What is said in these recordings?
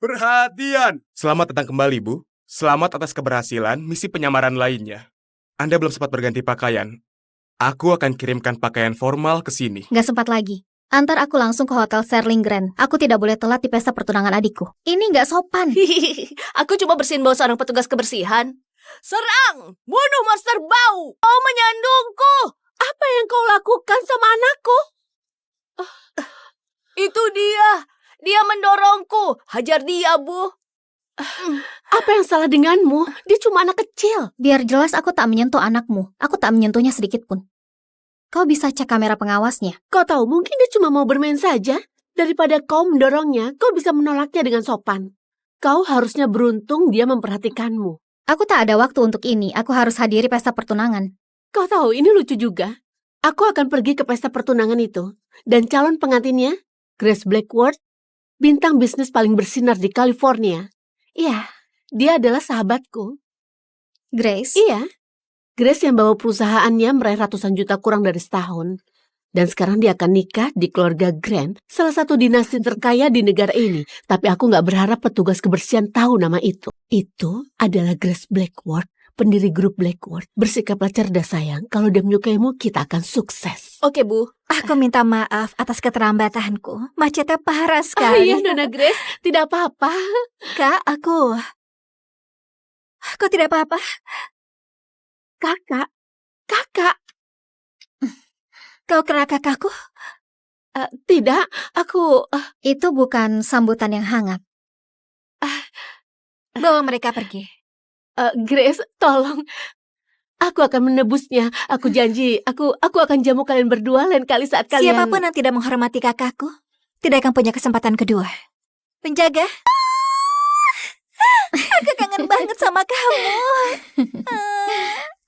Perhatian! Selamat datang kembali, Bu. Selamat atas keberhasilan misi penyamaran lainnya. Anda belum sempat berganti pakaian. Aku akan kirimkan pakaian formal ke sini. Gak sempat lagi. Antar aku langsung ke Hotel Serling Grand. Aku tidak boleh telat di pesta pertunangan adikku. Ini gak sopan. Aku cuma bersihin bau seorang petugas kebersihan. Serang! Bunuh monster bau! Kau menyandungku! Apa yang kau lakukan sama anakku? Itu dia! Dia mendorongku! Hajar dia, Bu! Apa yang salah denganmu? Dia cuma anak kecil. Biar jelas aku tak menyentuh anakmu. Aku tak menyentuhnya sedikit pun. Kau bisa cek kamera pengawasnya. Kau tahu, mungkin dia cuma mau bermain saja. Daripada kau mendorongnya, kau bisa menolaknya dengan sopan. Kau harusnya beruntung dia memperhatikanmu. Aku tak ada waktu untuk ini. Aku harus hadiri pesta pertunangan. Kau tahu, ini lucu juga. Aku akan pergi ke pesta pertunangan itu. Dan calon pengantinnya, Grace Blackwood, bintang bisnis paling bersinar di California. Iya, dia adalah sahabatku. Grace? Iya, Grace yang bawa perusahaannya meraih ratusan juta kurang dari setahun. Dan sekarang dia akan nikah di keluarga Grant, salah satu dinasti terkaya di negara ini. Tapi aku nggak berharap petugas kebersihan tahu nama itu. Itu adalah Grace Blackwood, pendiri grup Blackwood. Bersikaplah cerdas sayang, kalau dia menyukaimu kita akan sukses. Oke, Bu. Aku minta maaf atas keterlambatanku. Macetnya parah sekali. Iya, Nona Grace, tidak apa-apa. Kak, aku tidak apa-apa. Kakak. Kau kena kakakku? Tidak, aku... Itu bukan sambutan yang hangat. Bawa mereka pergi. Grace, tolong. Aku akan menebusnya. Aku janji, aku akan jamu kalian berdua lain kali saat kalian... Siapapun yang tidak menghormati kakakku, tidak akan punya kesempatan kedua. Penjaga. Aku kangen banget sama kamu.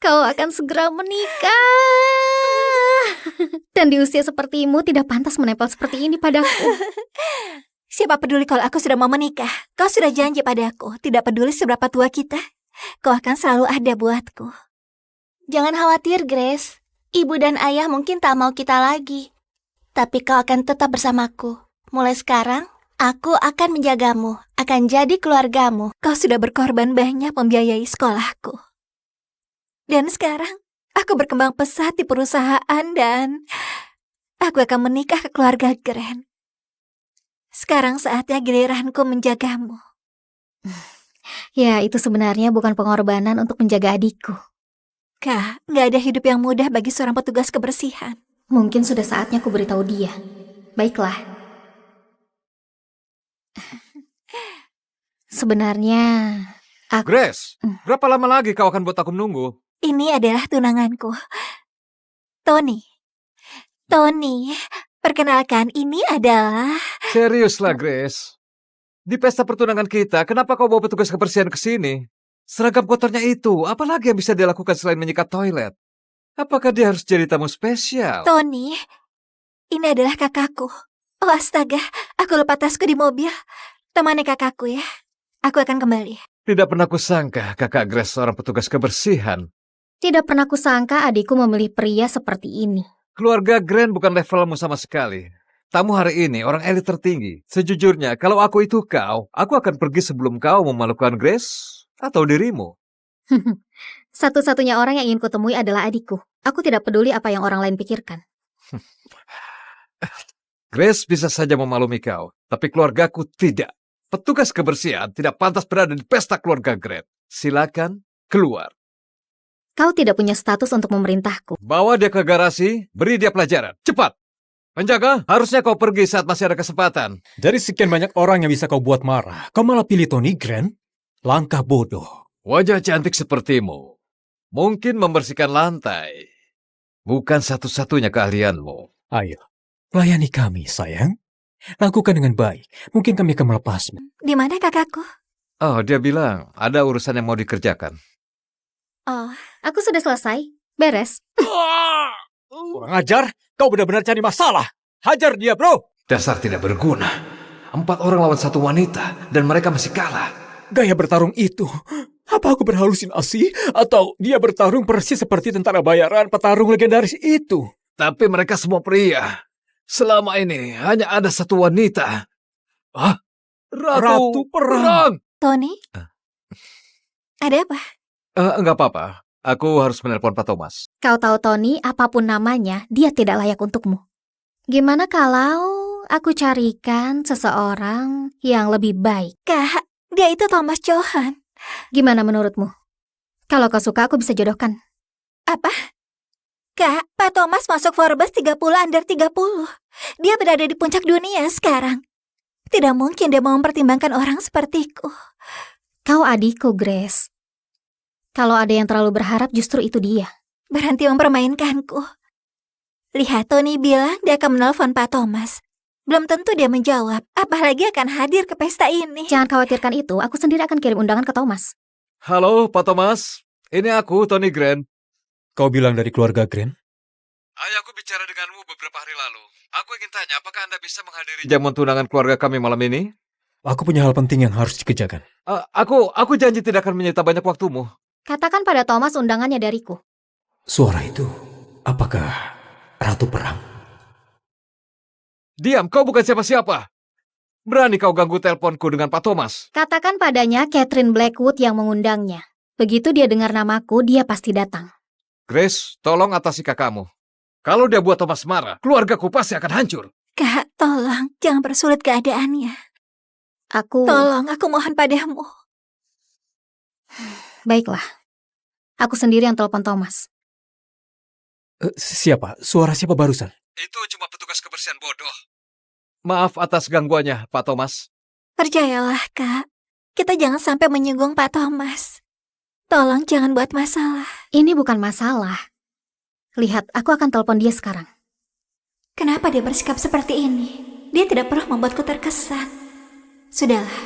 Kau akan segera menikah. Dan di usia sepertimu tidak pantas menempel seperti ini padaku. Siapa peduli kalau aku sudah mau menikah? Kau sudah janji padaku, tidak peduli seberapa tua kita, kau akan selalu ada buatku. Jangan khawatir, Grace. Ibu dan ayah mungkin tak mau kita lagi. Tapi kau akan tetap bersamaku. Mulai sekarang, aku akan menjagamu, akan jadi keluargamu. Kau sudah berkorban banyak membiayai sekolahku. Dan sekarang, aku berkembang pesat di perusahaan dan aku akan menikah ke keluarga Grant. Sekarang saatnya giliranku menjagamu. Ya, itu sebenarnya bukan pengorbanan untuk menjaga adikku. Kak, gak ada hidup yang mudah bagi seorang petugas kebersihan. Mungkin sudah saatnya aku beritahu dia. Baiklah. Sebenarnya, aku... Grace, berapa lama lagi kau akan buat aku menunggu? Ini adalah tunanganku. Tony, perkenalkan ini adalah... Seriuslah, Grace. Di pesta pertunangan kita, kenapa kau bawa petugas kebersihan ke sini? Seragam kotornya itu, apalagi yang bisa dilakukan selain menyikat toilet? Apakah dia harus jadi tamu spesial? Tony, ini adalah kakakku. Oh astaga, aku lupa tasku di mobil. Temani kakakku ya. Aku akan kembali. Tidak pernah kusangka kakak Grace seorang petugas kebersihan. Tidak pernah kusangka adikku memilih pria seperti ini. Keluarga Grant bukan levelmu sama sekali. Tamu hari ini orang elit tertinggi. Sejujurnya, kalau aku itu kau, aku akan pergi sebelum kau memalukan Grace atau dirimu. Satu-satunya orang yang ingin kutemui adalah adikku. Aku tidak peduli apa yang orang lain pikirkan. Grace bisa saja memaklumi kau, tapi keluargaku tidak. Petugas kebersihan tidak pantas berada di pesta keluarga Grant. Silakan keluar. Kau tidak punya status untuk memerintahku. Bawa dia ke garasi, beri dia pelajaran. Cepat! Penjaga, harusnya kau pergi saat masih ada kesempatan. Dari sekian banyak orang yang bisa kau buat marah, kau malah pilih Tony Grant? Langkah bodoh. Wajah cantik sepertimu mungkin membersihkan lantai. Bukan satu-satunya keahlianmu. Ayo, layani kami, sayang. Lakukan dengan baik. Mungkin kami akan melepasmu. Di mana kakakku? Oh, dia bilang ada urusan yang mau dikerjakan. Oh, Aku sudah selesai. Beres. Kurang ajar, kau benar-benar cari masalah. Hajar dia, bro. Dasar tidak berguna. 4 orang lawan 1 wanita, dan mereka masih kalah. Gaya bertarung itu. Apa aku berhalusinasi? Atau dia bertarung persis seperti tentara bayaran petarung legendaris itu? Tapi mereka semua pria. Selama ini hanya ada 1 wanita. Hah? Ratu Perang. Tony, ada apa? Enggak apa-apa. Aku harus menelpon Pak Thomas. Kau tahu Tony, apapun namanya, dia tidak layak untukmu. Gimana kalau aku carikan seseorang yang lebih baik? Kak, dia itu Thomas Johan. Gimana menurutmu? Kalau kau suka, aku bisa jodohkan. Apa? Kak, Pak Thomas masuk Forbes 30 under 30. Dia berada di puncak dunia sekarang. Tidak mungkin dia mau mempertimbangkan orang sepertiku. Kau adikku, Grace. Kalau ada yang terlalu berharap, justru itu dia. Berhenti mempermainkanku. Lihat, Tony bilang dia akan menelpon Pak Thomas. Belum tentu dia menjawab, apalagi akan hadir ke pesta ini. Jangan khawatirkan itu, aku sendiri akan kirim undangan ke Thomas. Halo, Pak Thomas. Ini aku, Tony Grant. Kau bilang dari keluarga Grant? Ayah, aku bicara denganmu beberapa hari lalu. Aku ingin tanya, apakah Anda bisa menghadiri jamuan tunangan keluarga kami malam ini? Aku punya hal penting yang harus dikerjakan. Aku janji tidak akan menyita banyak waktumu. Katakan pada Thomas undangannya dariku. Suara itu, apakah Ratu Perang? Diam, kau bukan siapa-siapa. Berani kau ganggu teleponku dengan Pak Thomas? Katakan padanya Catherine Blackwood yang mengundangnya. Begitu dia dengar namaku, dia pasti datang. Grace, tolong atasi kakakmu. Kalau dia buat Thomas marah, keluargaku pasti akan hancur. Kak, tolong, jangan persulit keadaannya. Tolong, aku mohon padamu. Baiklah. Aku sendiri yang telepon Thomas. Siapa? Suara siapa barusan? Itu cuma petugas kebersihan bodoh. Maaf atas gangguannya, Pak Thomas. Percayalah, Kak. Kita jangan sampai menyinggung Pak Thomas. Tolong jangan buat masalah. Ini bukan masalah. Lihat, aku akan telepon dia sekarang. Kenapa dia bersikap seperti ini? Dia tidak pernah membuatku terkesan. Sudahlah,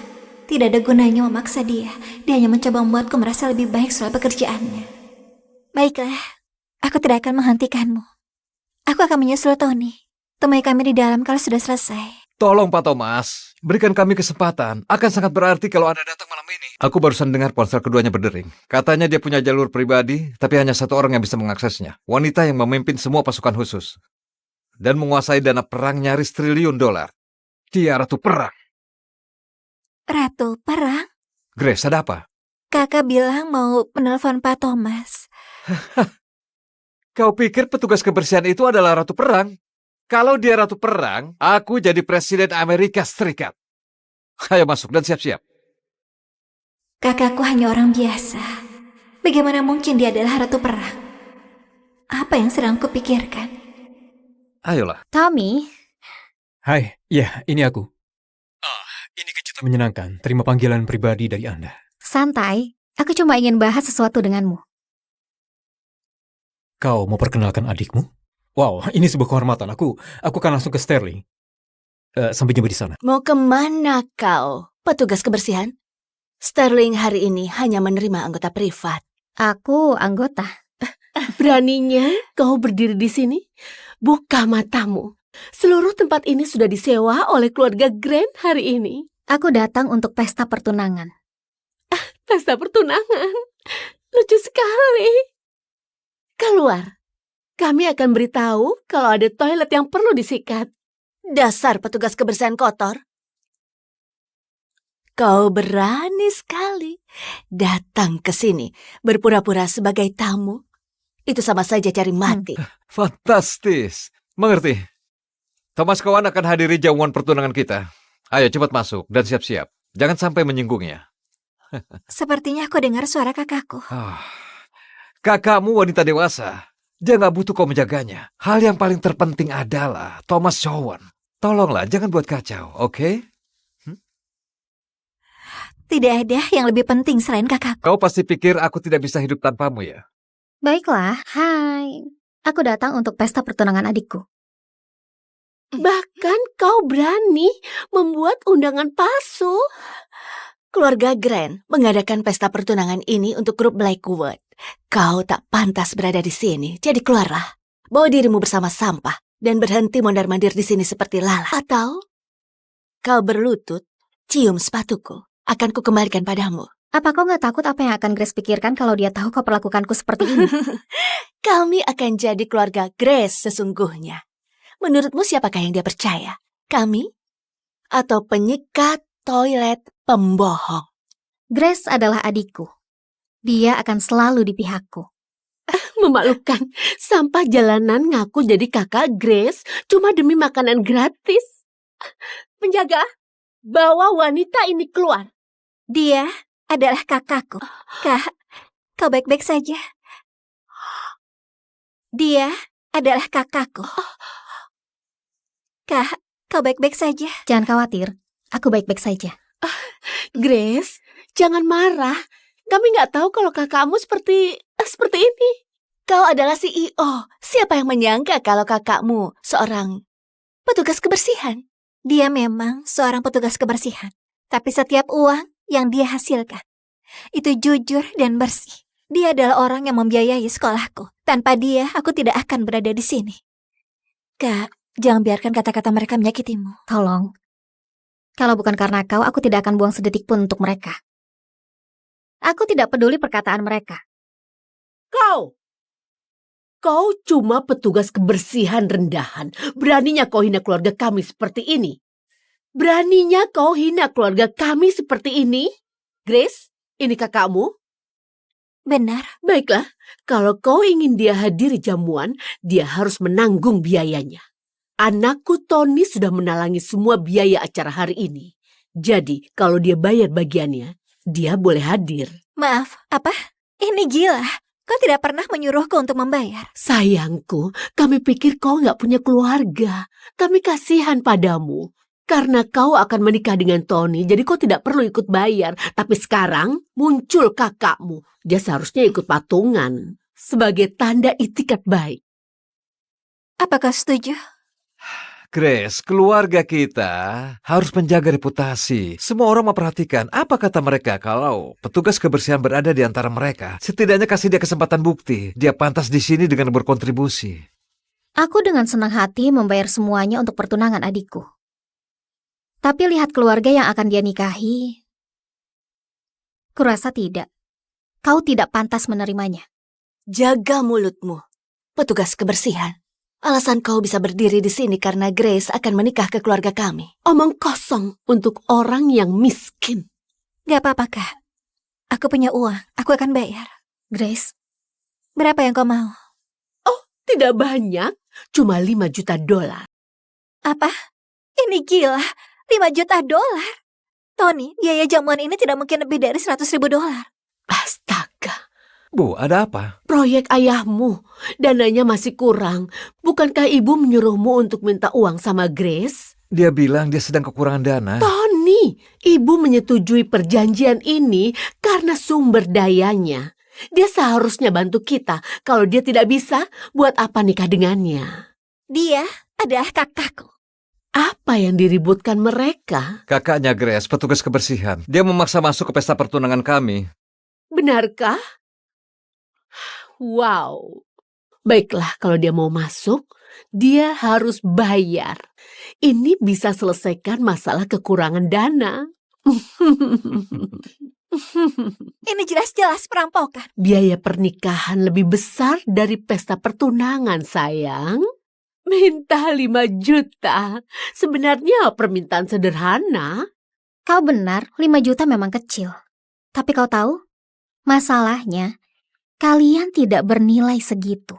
tidak ada gunanya memaksa dia. Dia hanya mencoba membuatku merasa lebih baik soal pekerjaannya. Baiklah, aku tidak akan menghentikanmu. Aku akan menyusul Tony. Temui kami di dalam kalau sudah selesai. Tolong Pak Thomas, berikan kami kesempatan. Akan sangat berarti kalau Anda datang malam ini. Aku barusan dengar ponsel keduanya berdering. Katanya dia punya jalur pribadi, tapi hanya satu orang yang bisa mengaksesnya. Wanita yang memimpin semua pasukan khusus. Dan menguasai dana perang nyaris $1 triliun. Dia Ratu Perang. Ratu Perang? Grace, ada apa? Kakak bilang mau menelpon Pak Thomas. Kau pikir petugas kebersihan itu adalah Ratu Perang? Kalau dia Ratu Perang, aku jadi Presiden Amerika Serikat. Ayo masuk dan siap-siap. Kakakku hanya orang biasa. Bagaimana mungkin dia adalah Ratu Perang? Apa yang sedang kupikirkan? Ayolah. Tommy, Hai, ya, ini aku. Ini kejutan menyenangkan. Terima panggilan pribadi dari Anda. santai. Aku cuma ingin bahas sesuatu denganmu. Kau mau perkenalkan adikmu? Wow, ini sebuah kehormatan. Aku akan langsung ke Sterling. Sampai jumpa di sana. Mau kemana kau, petugas kebersihan? Sterling hari ini hanya menerima anggota privat. Aku anggota. Beraninya kau berdiri di sini? Buka matamu. Seluruh tempat ini sudah disewa oleh keluarga Grant hari ini. Aku datang untuk pesta pertunangan. Pesta pertunangan? Lucu sekali. Keluar. Kami akan beritahu kalau ada toilet yang perlu disikat. Dasar petugas kebersihan kotor. Kau berani sekali datang ke sini berpura-pura sebagai tamu. Itu sama saja cari mati. Fantastis. Mengerti. Thomas Cowan akan hadiri jamuan pertunangan kita. Ayo cepat masuk dan siap-siap. Jangan sampai menyinggungnya. Sepertinya aku dengar suara kakakku. Kakakmu wanita dewasa. Dia nggak butuh kau menjaganya. Hal yang paling terpenting adalah Thomas Cowan. Tolonglah, jangan buat kacau, oke? Tidak ada yang lebih penting selain kakakku. Kau pasti pikir aku tidak bisa hidup tanpamu ya? Baiklah, hai. Aku datang untuk pesta pertunangan adikku. Bahkan kau berani membuat undangan palsu. Keluarga Grant mengadakan pesta pertunangan ini untuk grup Blackwood. Kau tak pantas berada di sini, jadi keluarlah. Bawa dirimu bersama sampah dan berhenti mondar-mandir di sini seperti lalat. Atau kau berlutut, cium sepatuku. Akan kukembalikan padamu. Apa kau nggak takut apa yang akan Grace pikirkan kalau dia tahu kau perlakukanku seperti ini? Kami akan jadi keluarga Grace sesungguhnya. Menurutmu siapakah yang dia percaya? Kami? Atau penyikat toilet pembohong. Grace adalah adikku. Dia akan selalu di pihakku. Memalukan, sampah jalanan ngaku jadi kakak Grace cuma demi makanan gratis. Penjaga, bawa wanita ini keluar. Dia adalah kakakku. Kak, kau baik-baik saja. Dia adalah kakakku. Kak, kau baik-baik saja. Jangan khawatir, aku baik-baik saja. Grace, jangan marah. Kami nggak tahu kalau kakakmu seperti ini. Kau adalah CEO. Siapa yang menyangka kalau kakakmu seorang petugas kebersihan? Dia memang seorang petugas kebersihan. Tapi setiap uang yang dia hasilkan, itu jujur dan bersih. Dia adalah orang yang membiayai sekolahku. Tanpa dia, aku tidak akan berada di sini. Kak, jangan biarkan kata-kata mereka menyakitimu. Tolong. Kalau bukan karena kau, aku tidak akan buang sedetik pun untuk mereka. Aku tidak peduli perkataan mereka. Kau cuma petugas kebersihan rendahan. Beraninya kau hina keluarga kami seperti ini. Beraninya kau hina keluarga kami seperti ini. Grace, ini kakakmu. Benar. Baiklah, kalau kau ingin dia hadiri jamuan, dia harus menanggung biayanya. Anakku Tony sudah menalangi semua biaya acara hari ini. Jadi, kalau dia bayar bagiannya, dia boleh hadir. Maaf, apa? Ini gila. Kau tidak pernah menyuruhku untuk membayar. Sayangku, kami pikir kau nggak punya keluarga. Kami kasihan padamu. Karena kau akan menikah dengan Tony, jadi kau tidak perlu ikut bayar. Tapi sekarang muncul kakakmu. Dia seharusnya ikut patungan. Sebagai tanda itikat baik. Apakah setuju? Grace, keluarga kita harus menjaga reputasi. Semua orang memperhatikan apa kata mereka kalau petugas kebersihan berada di antara mereka. Setidaknya kasih dia kesempatan bukti. Dia pantas di sini dengan berkontribusi. Aku dengan senang hati membayar semuanya untuk pertunangan adikku. Tapi lihat keluarga yang akan dia nikahi, kurasa tidak. Kau tidak pantas menerimanya. Jaga mulutmu, petugas kebersihan. Alasan kau bisa berdiri di sini karena Grace akan menikah ke keluarga kami. Omong kosong untuk orang yang miskin. Gak apa-apa, Kak. Aku punya uang. Aku akan bayar. Grace, Berapa yang kau mau? Tidak banyak, cuma $5 juta. Apa? Ini gila. $5 juta. Tony, biaya jamuan ini tidak mungkin lebih dari $100.000. Astaga. Bu, ada apa? Proyek ayahmu, dananya masih kurang. Bukankah ibu menyuruhmu untuk minta uang sama Grace? Dia bilang dia sedang kekurangan dana. Tony, ibu menyetujui perjanjian ini karena sumber dayanya. Dia seharusnya bantu kita. Kalau dia tidak bisa, buat apa nikah dengannya? Dia adalah kakakku. Apa yang diributkan mereka? Kakaknya Grace, petugas kebersihan. Dia memaksa masuk ke pesta pertunangan kami. Benarkah? Wow. Baiklah, kalau dia mau masuk, dia harus bayar. Ini bisa selesaikan masalah kekurangan dana. Ini jelas-jelas perampokan. Biaya pernikahan lebih besar dari pesta pertunangan, sayang. Minta 5 juta. Sebenarnya permintaan sederhana. kau benar, 5 juta memang kecil. Tapi kau tahu, masalahnya, kalian tidak bernilai segitu.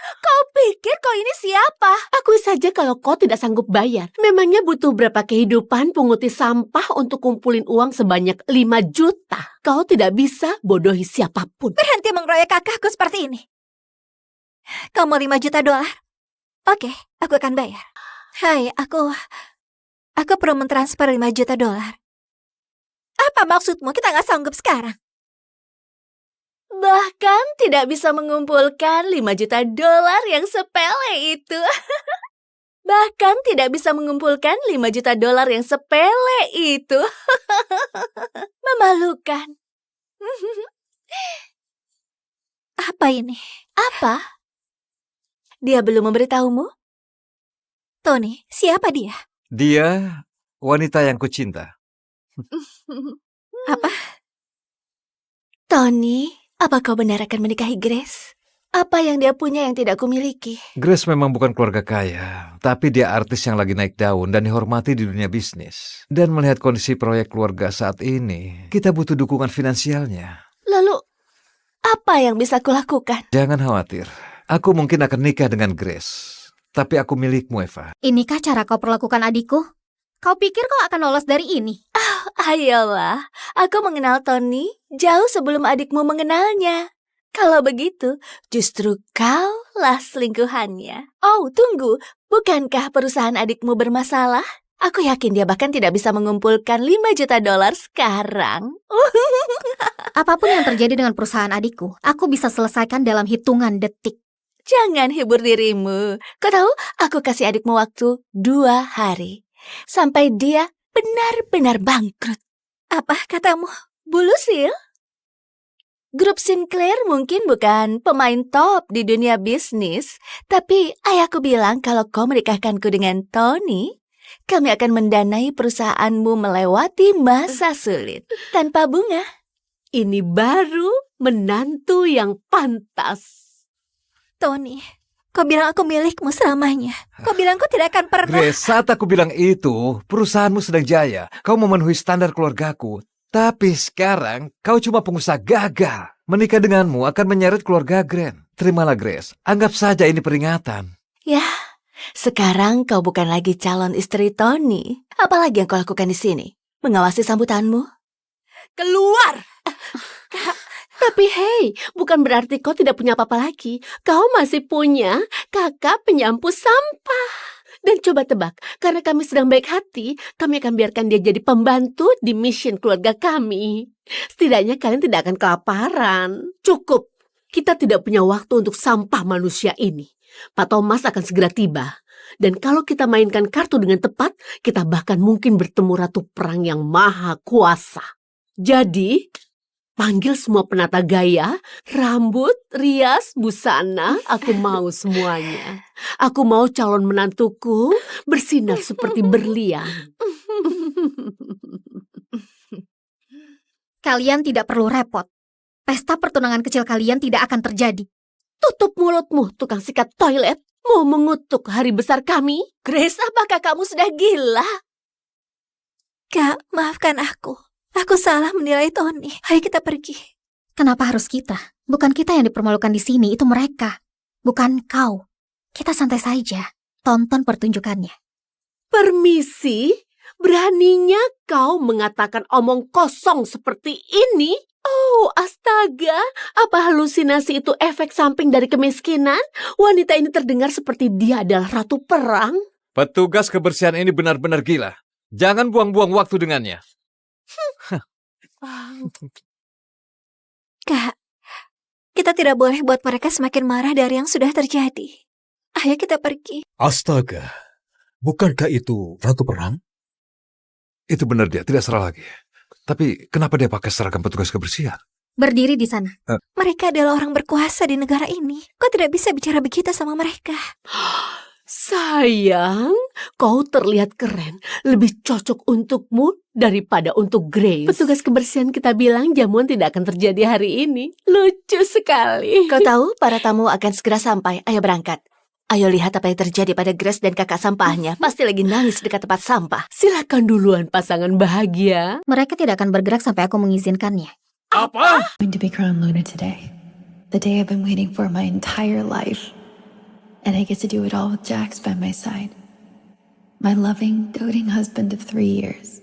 Kau pikir kau ini siapa? Akui saja kalau kau tidak sanggup bayar. Memangnya butuh berapa kehidupan punguti sampah untuk kumpulin uang sebanyak 5 juta? Kau tidak bisa bodohi siapapun. Berhenti mengeroyok kakakku seperti ini. Kau mau $5 juta? Oke, aku akan bayar. Hai, aku perlu mentransfer $5 juta. Apa maksudmu? Kita nggak sanggup sekarang. Bahkan tidak bisa mengumpulkan $5 juta yang sepele itu. Bahkan tidak bisa mengumpulkan $5 juta yang sepele itu. Memalukan. Apa ini? Apa? Dia belum memberitahumu? Tony, siapa dia? Dia wanita yang kucinta. Apa? Tony, apa kau benar akan menikahi Grace? Apa yang dia punya yang tidak kumiliki? Grace memang bukan keluarga kaya, tapi dia artis yang lagi naik daun dan dihormati di dunia bisnis. Dan melihat kondisi proyek keluarga saat ini, kita butuh dukungan finansialnya. Lalu, apa yang bisa kulakukan? Jangan khawatir, aku mungkin akan nikah dengan Grace. Tapi aku milikmu, Eva. Inikah cara kau perlakukan adikku? Kau pikir kau akan lolos dari ini? Ayolah, aku mengenal Tony jauh sebelum adikmu mengenalnya. Kalau begitu, justru kaulah selingkuhannya. Oh, tunggu. Bukankah perusahaan adikmu bermasalah? Aku yakin dia bahkan tidak bisa mengumpulkan $5 juta sekarang. Apapun yang terjadi dengan perusahaan adikku, aku bisa selesaikan dalam hitungan detik. Jangan hibur dirimu. Kau tahu, aku kasih adikmu waktu 2 hari. Sampai dia benar-benar bangkrut. Apa katamu, Bulusil? Grup Sinclair mungkin bukan pemain top di dunia bisnis, tapi ayahku bilang kalau kau menikahkanku dengan Tony, kami akan mendanai perusahaanmu melewati masa sulit tanpa bunga. Ini baru menantu yang pantas. Tony, kau bilang aku milikmu selamanya. Kau bilang kau tidak akan pernah... Grace, saat aku bilang itu, perusahaanmu sedang jaya. Kau memenuhi standar keluargaku. Tapi sekarang, kau cuma pengusaha gagal. Menikah denganmu akan menyeret keluarga Grant. Terimalah, Grace. Anggap saja ini peringatan. Ya, sekarang kau bukan lagi calon istri Tony. Apalagi yang kau lakukan di sini? Mengawasi sambutanmu? Keluar! Tapi hei, bukan berarti kau tidak punya apa-apa lagi. Kau masih punya kakak penyapu sampah. Dan coba tebak, karena kami sedang baik hati, kami akan biarkan dia jadi pembantu di mission keluarga kami. Setidaknya kalian tidak akan kelaparan. Cukup, kita tidak punya waktu untuk sampah manusia ini. Pak Thomas akan segera tiba. Dan kalau kita mainkan kartu dengan tepat, kita bahkan mungkin bertemu Ratu Perang yang maha kuasa. Jadi, panggil semua penata gaya, rambut, rias, busana, aku mau semuanya. Aku mau calon menantuku bersinar seperti berlian. Kalian tidak perlu repot. Pesta pertunangan kecil kalian tidak akan terjadi. Tutup mulutmu, tukang sikat toilet. Mau mengutuk hari besar kami? Grace, apakah kamu sudah gila? Kak, maafkan aku. Aku salah menilai Tony. Ayo kita pergi. Kenapa harus kita? Bukan kita yang dipermalukan di sini, itu mereka. Bukan kau. Kita santai saja. Tonton pertunjukannya. Permisi? Beraninya kau mengatakan omong kosong seperti ini? Oh, astaga. Apa halusinasi itu efek samping dari kemiskinan? Wanita ini terdengar seperti dia adalah ratu perang. Petugas kebersihan ini benar-benar gila. Jangan buang-buang waktu dengannya. Kak, kita tidak boleh buat mereka semakin marah dari yang sudah terjadi. Ayo kita pergi. Astaga, bukankah itu Ratu Perang? Itu benar dia, tidak salah lagi. Tapi kenapa dia pakai seragam petugas kebersihan? Berdiri di sana. Mereka adalah orang berkuasa di negara ini. Kau tidak bisa bicara begitu sama mereka. Sayang, kau terlihat keren. Lebih cocok untukmu daripada untuk Grace. Petugas kebersihan kita bilang jamuan tidak akan terjadi hari ini. Lucu sekali. Kau tahu, para tamu akan segera sampai. Ayo berangkat. Ayo lihat apa yang terjadi pada Grace dan kakak sampahnya. Pasti lagi nangis dekat tempat sampah. Silakan duluan pasangan bahagia. Mereka tidak akan bergerak sampai aku mengizinkannya. Apa? I'm going to be crowned Luna today. The day I've been waiting for my entire life. And I get to do it all with Jax by my side. My loving, doting husband of 3 years.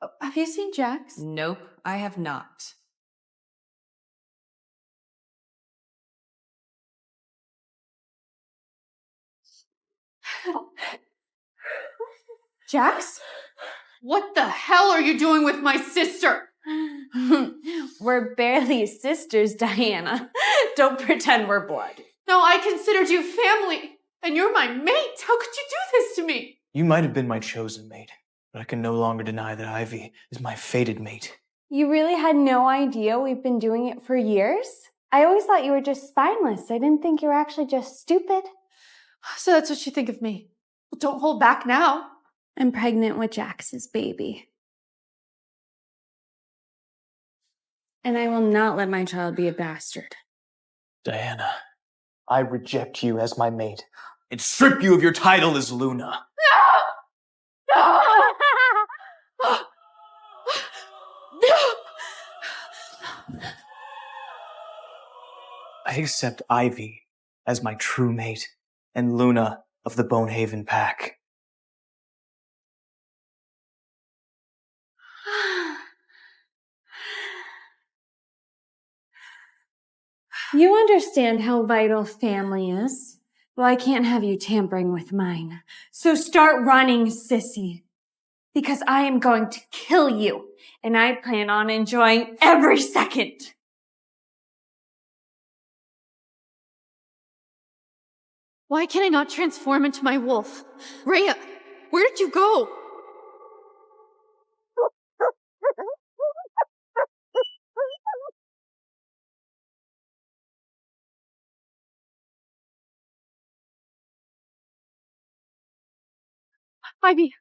Have you seen Jax? Nope, I have not. Jax? What the hell are you doing with my sister? We're barely sisters, Diana. Don't pretend we're blood. No, I considered you family, and you're my mate. How could you do this to me? You might have been my chosen mate, but I can no longer deny that Ivy is my fated mate. You really had no idea we've been doing it for years? I always thought you were just spineless. I didn't think you were actually just stupid. So that's what you think of me. Well, don't hold back now. I'm pregnant with Jax's baby. And I will not let my child be a bastard. Diana, I reject you as my mate and strip you of your title as Luna. I accept Ivy as my true mate and Luna of the Bonehaven Pack. You understand how vital family is. Well, I can't have you tampering with mine. So start running, sissy. Because I am going to kill you, and I plan on enjoying every second. Why can I not transform into my wolf? Rhea, where did you go? Ivy,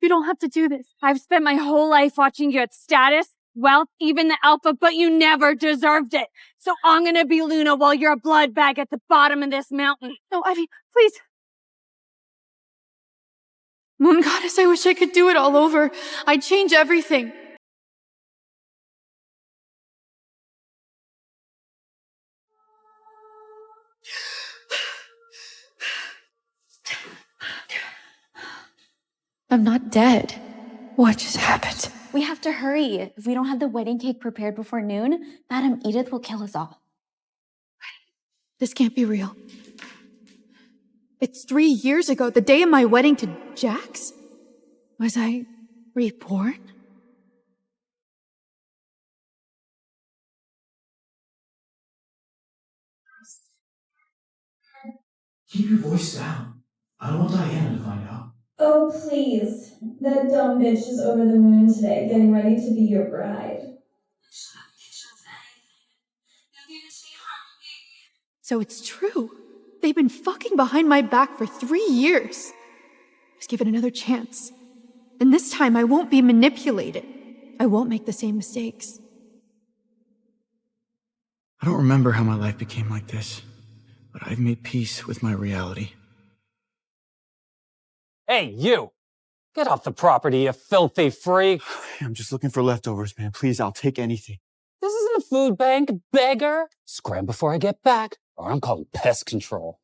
you don't have to do this. I've spent my whole life watching you at status, wealth, even the alpha, but you never deserved it. So I'm gonna be Luna while you're a blood bag at the bottom of this mountain. No, Ivy, please. Moon Goddess, I wish I could do it all over. I'd change everything. I'm not dead. What just happened? We have to hurry. If we don't have the wedding cake prepared before noon, Madam Edith will kill us all. This can't be real. It's 3 years ago, the day of my wedding to Jax? Was I reborn? Keep your voice down. I don't want Diana to find out. Oh, please. That dumb bitch is over the moon today, getting ready to be your bride. So it's true. They've been fucking behind my back for 3 years. I was given another chance. And this time I won't be manipulated. I won't make the same mistakes. I don't remember how my life became like this, but I've made peace with my reality. Hey, you! Get off the property, you filthy freak! I'm just looking for leftovers, man. Please, I'll take anything. This isn't a food bank, beggar! Scram before I get back, or I'm calling pest control.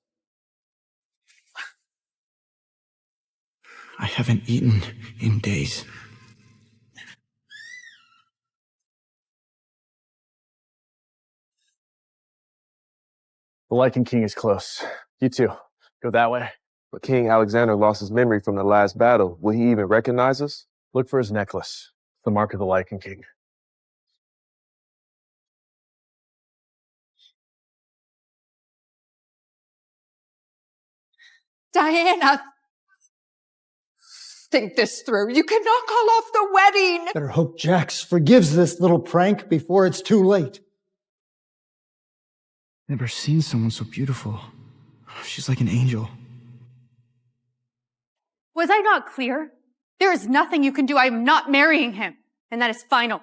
I haven't eaten in days. The Lycan King is close. You too. Go that way. But King Alexander lost his memory from the last battle. Will he even recognize us? Look for his necklace. It's the mark of the Lycan King. Diana! Think this through. You cannot call off the wedding! Better hope Jax forgives this little prank before it's too late. Never seen someone so beautiful. She's like an angel. Was I not clear? There is nothing you can do. I am not marrying him. And that is final.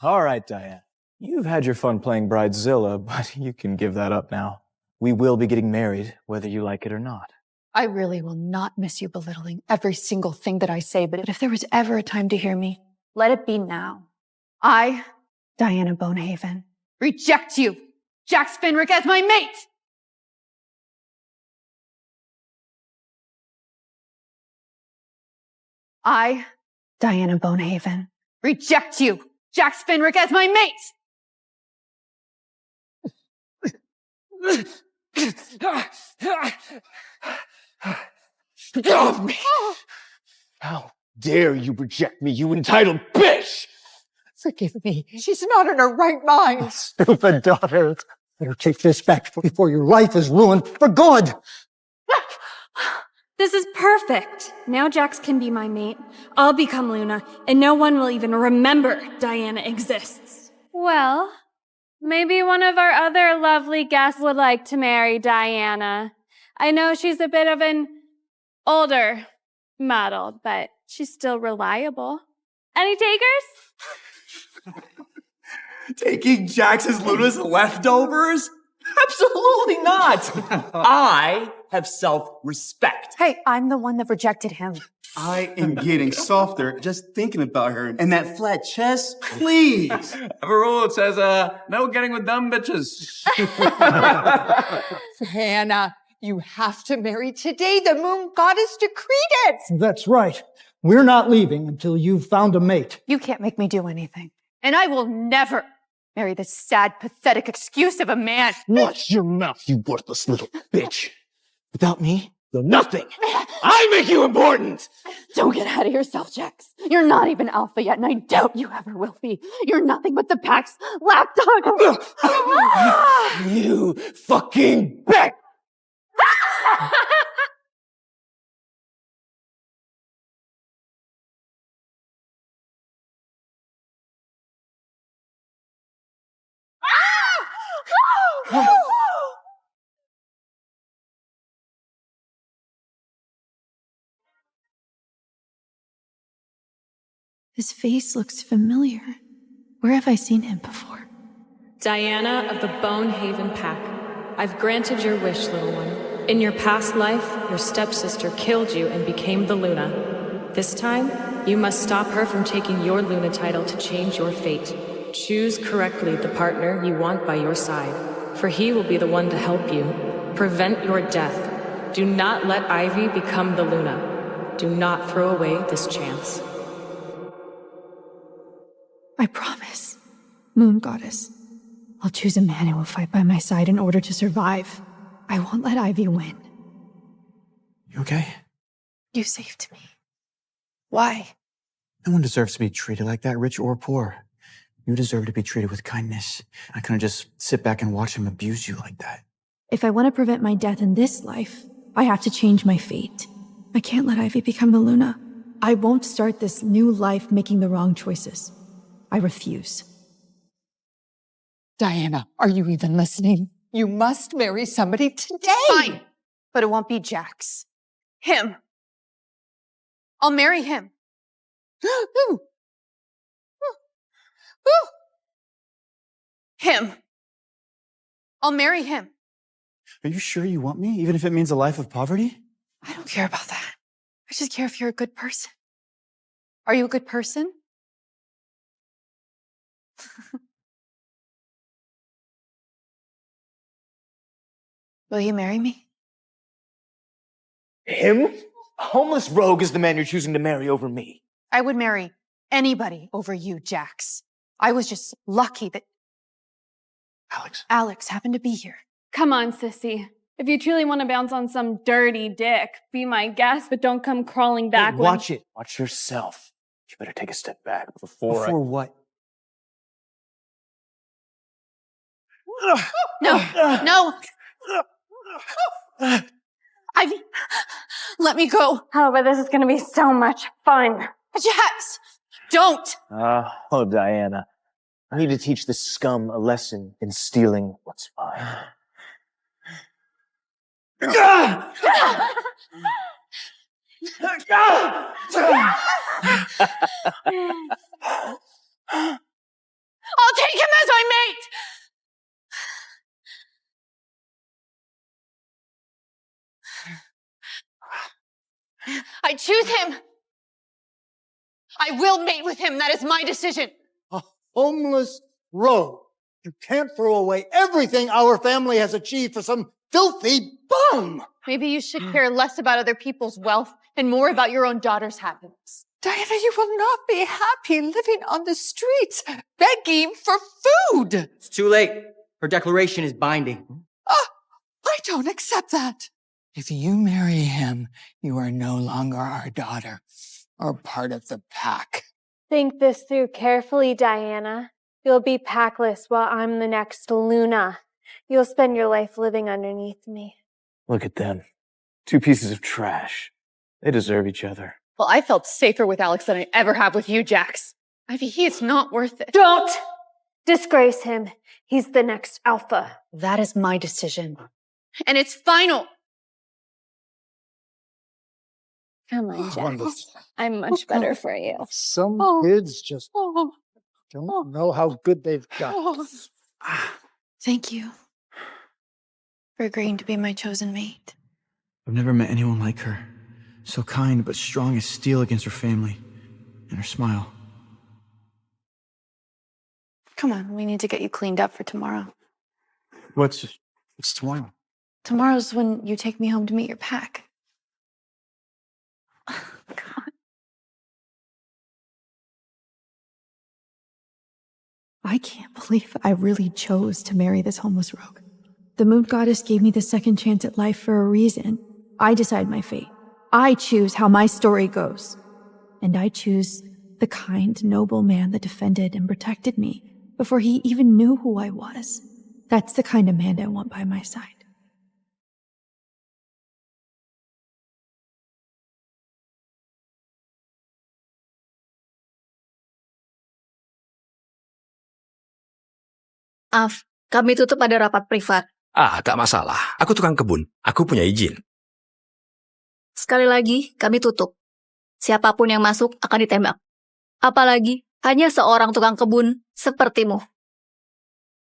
All right, Diana. You've had your fun playing Bridezilla, but you can give that up now. We will be getting married, whether you like it or not. I really will not miss you belittling every single thing that I say, but if there was ever a time to hear me, let it be now. I, Diana Bonehaven, reject you, Jax Fenric, as my mate! I, Diana Bonehaven, reject you, Jax Fenric, as my mate! Get off me! How dare you reject me, you entitled bitch! Forgive me. She's not in her right mind. Stupid daughter. Better take this back before your life is ruined for good. This is perfect. Now Jax can be my mate. I'll become Luna, and no one will even remember Diana exists. Well, maybe one of our other lovely guests would like to marry Diana. I know she's a bit of an older model, but she's still reliable. Any takers? Taking Jax's Luna's leftovers? Absolutely not! I have self-respect. Hey, I'm the one that rejected him. I am getting softer just thinking about her. And that flat chest, please. I have a rule that says, no getting with dumb bitches. Hannah, you have to marry today. The moon goddess decreed it. That's right. We're not leaving until you've found a mate. You can't make me do anything. And I will never marry this sad, pathetic excuse of a man. Watch your mouth, you worthless little bitch. Without me, you're nothing. I make you important. Don't get ahead of yourself, Jax. You're not even alpha yet, and I doubt you ever will be. You're nothing but the pack's lapdog. You fucking bitch! His face looks familiar. Where have I seen him before? Diana of the Bonehaven Pack, I've granted your wish, little one. In your past life, your stepsister killed you and became the Luna. This time, you must stop her from taking your Luna title to change your fate. Choose correctly the partner you want by your side, for he will be the one to help you. Prevent your death. Do not let Ivy become the Luna. Do not throw away this chance. I promise. Moon Goddess. I'll choose a man who will fight by my side in order to survive. I won't let Ivy win. You okay? You saved me. Why? No one deserves to be treated like that, rich or poor. You deserve to be treated with kindness. I couldn't just sit back and watch him abuse you like that. If I want to prevent my death in this life, I have to change my fate. I can't let Ivy become the Luna. I won't start this new life making the wrong choices. I refuse. Diana, are you even listening? You must marry somebody today. Fine, but it won't be Jax. Him. I'll marry him. Ooh. Him. I'll marry him. Are you sure you want me, even if it means a life of poverty? I don't care about that. I just care if you're a good person. Are you a good person? Will you marry me? Him? A homeless rogue is the man you're choosing to marry over me. I would marry anybody over you, Jax. I was just lucky that Alex happened to be here. Come on, sissy. If you truly want to bounce on some dirty dick, be my guest, but don't come crawling back. Hey, watch it. Watch yourself. You better take a step back before what? No. Ivy, let me go. Oh, but this is going to be so much fun. Jax, don't. Oh, Diana. I need to teach this scum a lesson in stealing what's mine. I'll take him as my mate. I choose him. I will mate with him. That is my decision. A homeless rogue. You can't throw away everything our family has achieved for some filthy bum. Maybe you should care less about other people's wealth and more about your own daughter's happiness. Diana, you will not be happy living on the streets, begging for food. It's too late. Her declaration is binding. I don't accept that. If you marry him, you are no longer our daughter or part of the pack. Think this through carefully, Diana. You'll be packless while I'm the next Luna. You'll spend your life living underneath me. Look at them. Two pieces of trash. They deserve each other. Well, I felt safer with Alex than I ever have with you, Jax. Ivy, he is not worth it. Don't disgrace him. He's the next alpha. That is my decision. And it's final. Come on, Jax. Wonderful. I'm much better for you. Some kids just don't know how good they've got. Thank you for agreeing to be my chosen mate. I've never met anyone like her. So kind, but strong as steel against her family. And her smile. Come on, we need to get you cleaned up for tomorrow. What's tomorrow? Tomorrow's when you take me home to meet your pack. I can't believe I really chose to marry this homeless rogue. The moon goddess gave me the second chance at life for a reason. I decide my fate. I choose how my story goes. And I choose the kind, noble man that defended and protected me before he even knew who I was. That's the kind of man I want by my side. Maaf, kami tutup ada rapat privat. Tak masalah. Aku tukang kebun. Aku punya izin. Sekali lagi, kami tutup. Siapapun yang masuk akan ditembak. Apalagi hanya seorang tukang kebun sepertimu.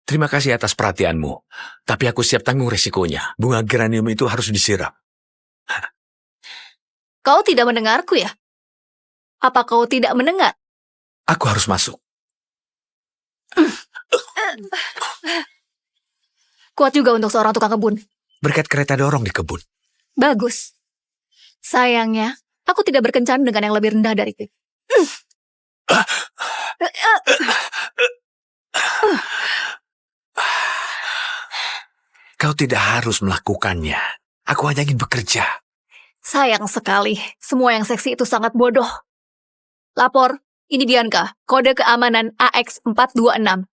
Terima kasih atas perhatianmu. Tapi aku siap tanggung resikonya. Bunga geranium itu harus disiram. Kau tidak mendengarku ya? Apa kau tidak mendengar? Aku harus masuk. Kuat juga untuk seorang tukang kebun. Berkat kereta dorong di kebun. Bagus. Sayangnya, aku tidak berkencan dengan yang lebih rendah dari itu. Kau tidak harus melakukannya. Aku hanya ingin bekerja. Sayang sekali, semua yang seksi itu sangat bodoh. Lapor, ini Bianca, kode keamanan AX426.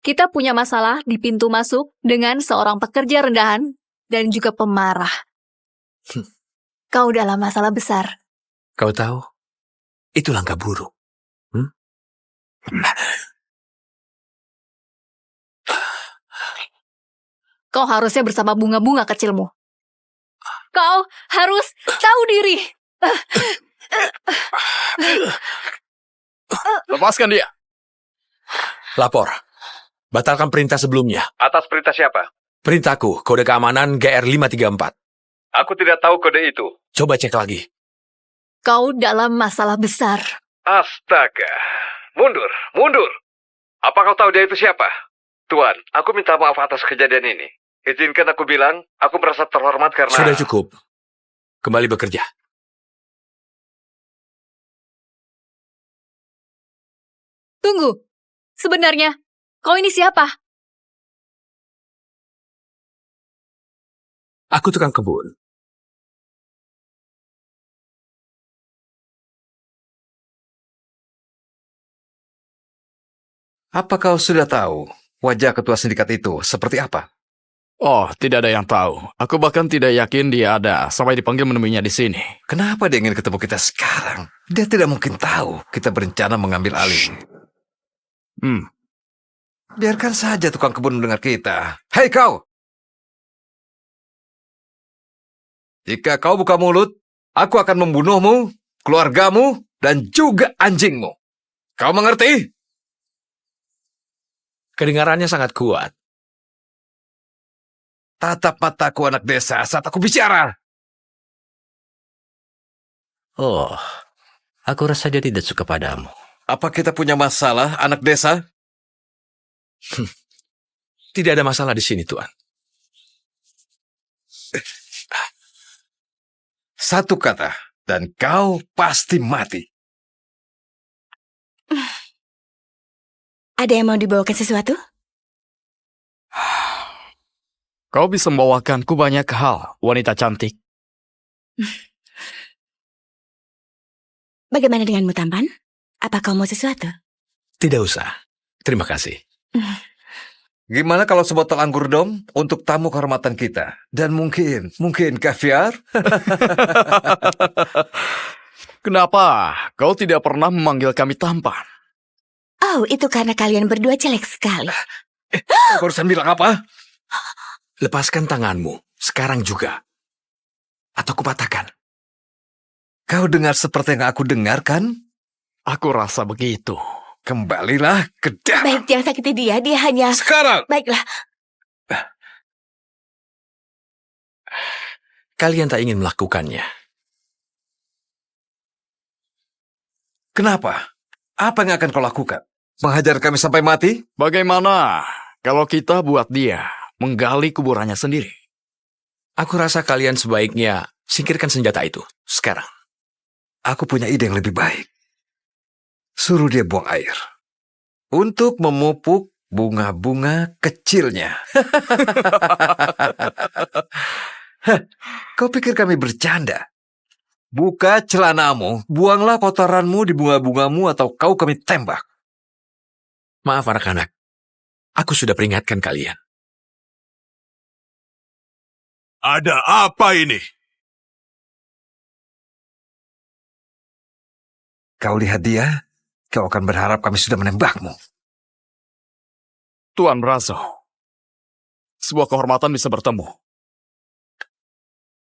Kita punya masalah di pintu masuk dengan seorang pekerja rendahan dan juga pemarah. Kau dalam masalah besar. Kau tahu, itu langkah buruk. Kau harusnya bersama bunga-bunga kecilmu. Kau harus tahu diri. Lepaskan dia. Lapor. Batalkan perintah sebelumnya. Atas perintah siapa? Perintahku, kode keamanan GR534. Aku tidak tahu kode itu. Coba cek lagi. Kau dalam masalah besar. Astaga. Mundur, mundur. Apa kau tahu dia itu siapa? Tuan, aku minta maaf atas kejadian ini. Izinkan aku bilang, aku merasa terhormat karena... Sudah cukup. Kembali bekerja. Tunggu. Sebenarnya, kau ini siapa? Aku tukang kebun. Apa kau sudah tahu wajah ketua sindikat itu seperti apa? Oh, tidak ada yang tahu. Aku bahkan tidak yakin dia ada sampai dipanggil menemuinya di sini. Kenapa dia ingin ketemu kita sekarang? Dia tidak mungkin tahu kita berencana mengambil alih. Biarkan saja tukang kebun mendengar kita. Hei kau! Jika kau buka mulut, aku akan membunuhmu, keluargamu, dan juga anjingmu. Kau mengerti? Kedengarannya sangat kuat. Tatap mataku anak desa saat aku bicara. Oh, aku rasa dia tidak suka padamu. Apa kita punya masalah, anak desa? Tidak ada masalah di sini, Tuan. Satu kata, dan kau pasti mati. Ada yang mau dibawakan sesuatu? Kau bisa membawakanku banyak hal, wanita cantik. Bagaimana denganmu, tampan? Apa kau mau sesuatu? Tidak usah. Terima kasih. Gimana kalau sebotol anggur dom untuk tamu kehormatan kita? Dan mungkin kaviar? Kenapa kau tidak pernah memanggil kami tampan? Oh, itu karena kalian berdua jelek sekali. Barusan bilang apa? Lepaskan tanganmu, sekarang juga. Atau kupatahkan. Kau dengar seperti yang aku dengar, kan? Aku rasa begitu. Kembalilah ke dalam. Baik, jangan sakiti dia. Dia hanya... Sekarang! Baiklah. Kalian tak ingin melakukannya. Kenapa? Apa yang akan kau lakukan? Menghajar kami sampai mati? Bagaimana kalau kita buat dia menggali kuburannya sendiri? Aku rasa kalian sebaiknya singkirkan senjata itu sekarang. Aku punya ide yang lebih baik. Suruh dia buang air. Untuk memupuk bunga-bunga kecilnya. Kau pikir kami bercanda? Buka celanamu, buanglah kotoranmu di bunga-bungamu atau kau kami tembak. Maaf anak-anak, aku sudah peringatkan kalian. Ada apa ini? Kau lihat dia, kau akan berharap kami sudah menembakmu. Tuan Brazo, sebuah kehormatan bisa bertemu.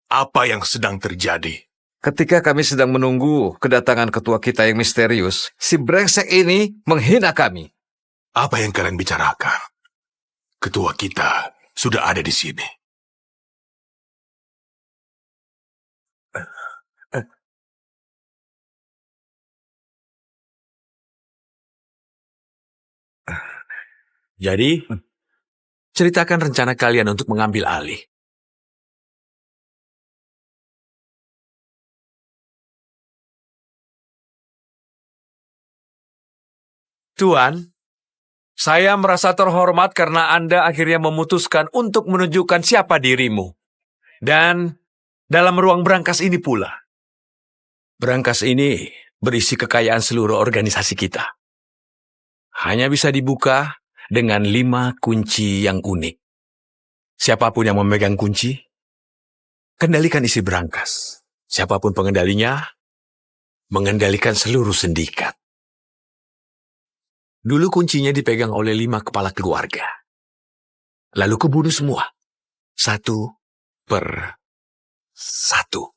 Apa yang sedang terjadi? Ketika kami sedang menunggu kedatangan ketua kita yang misterius, si brengsek ini menghina kami. Apa yang kalian bicarakan? Ketua kita sudah ada di sini. Jadi, ceritakan rencana kalian untuk mengambil alih. Tuan, saya merasa terhormat karena Anda akhirnya memutuskan untuk menunjukkan siapa dirimu. Dan dalam ruang berangkas ini pula. Berangkas ini berisi kekayaan seluruh organisasi kita. Hanya bisa dibuka dengan 5 kunci yang unik. Siapapun yang memegang kunci, kendalikan isi berangkas. Siapapun pengendalinya, mengendalikan seluruh sindikat. Dulu kuncinya dipegang oleh 5 kepala keluarga. Lalu kebunuh semua. 1 per 1.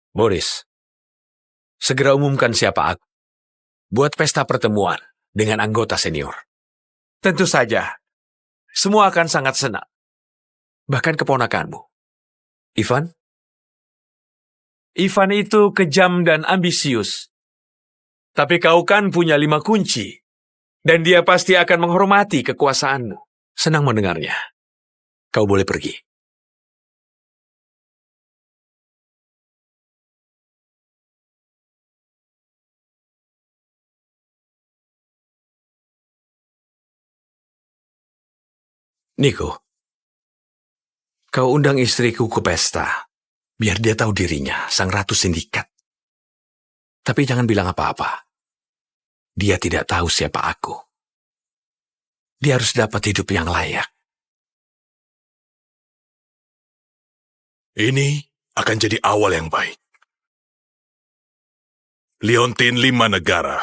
Boris, segera umumkan siapa aku. Buat pesta pertemuan dengan anggota senior. Tentu saja, semua akan sangat senang. Bahkan keponakanmu. Ivan? Ivan itu kejam dan ambisius. Tapi kau kan punya 5 kunci. Dan dia pasti akan menghormati kekuasaanmu. Senang mendengarnya. Kau boleh pergi. Niko, kau undang istriku ke pesta, biar dia tahu dirinya sang ratu sindikat. Tapi jangan bilang apa-apa. Dia tidak tahu siapa aku. Dia harus dapat hidup yang layak. Ini akan jadi awal yang baik. Liontin 5 negara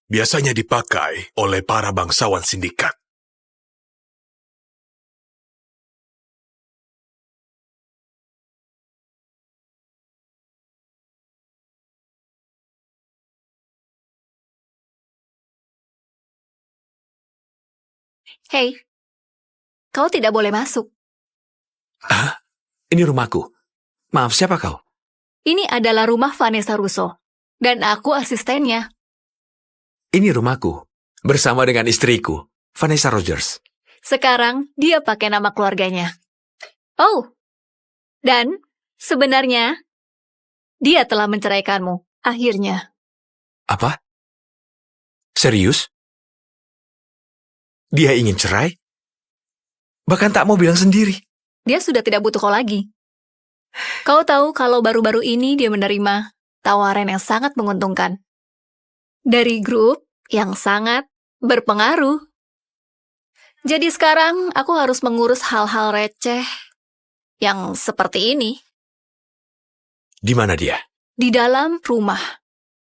biasanya dipakai oleh para bangsawan sindikat. Hei, kau tidak boleh masuk. Hah? Ini rumahku. Maaf, siapa kau? Ini adalah rumah Vanessa Russo, dan aku asistennya. Ini rumahku, bersama dengan istriku, Vanessa Rogers. Sekarang dia pakai nama keluarganya. Oh, dan sebenarnya dia telah menceraikanmu, akhirnya. Apa? Serius? Dia ingin cerai? Bahkan tak mau bilang sendiri. Dia sudah tidak butuh kau lagi. Kau tahu kalau baru-baru ini dia menerima tawaran yang sangat menguntungkan. Dari grup yang sangat berpengaruh. Jadi sekarang aku harus mengurus hal-hal receh yang seperti ini. Di mana dia? Di dalam rumah.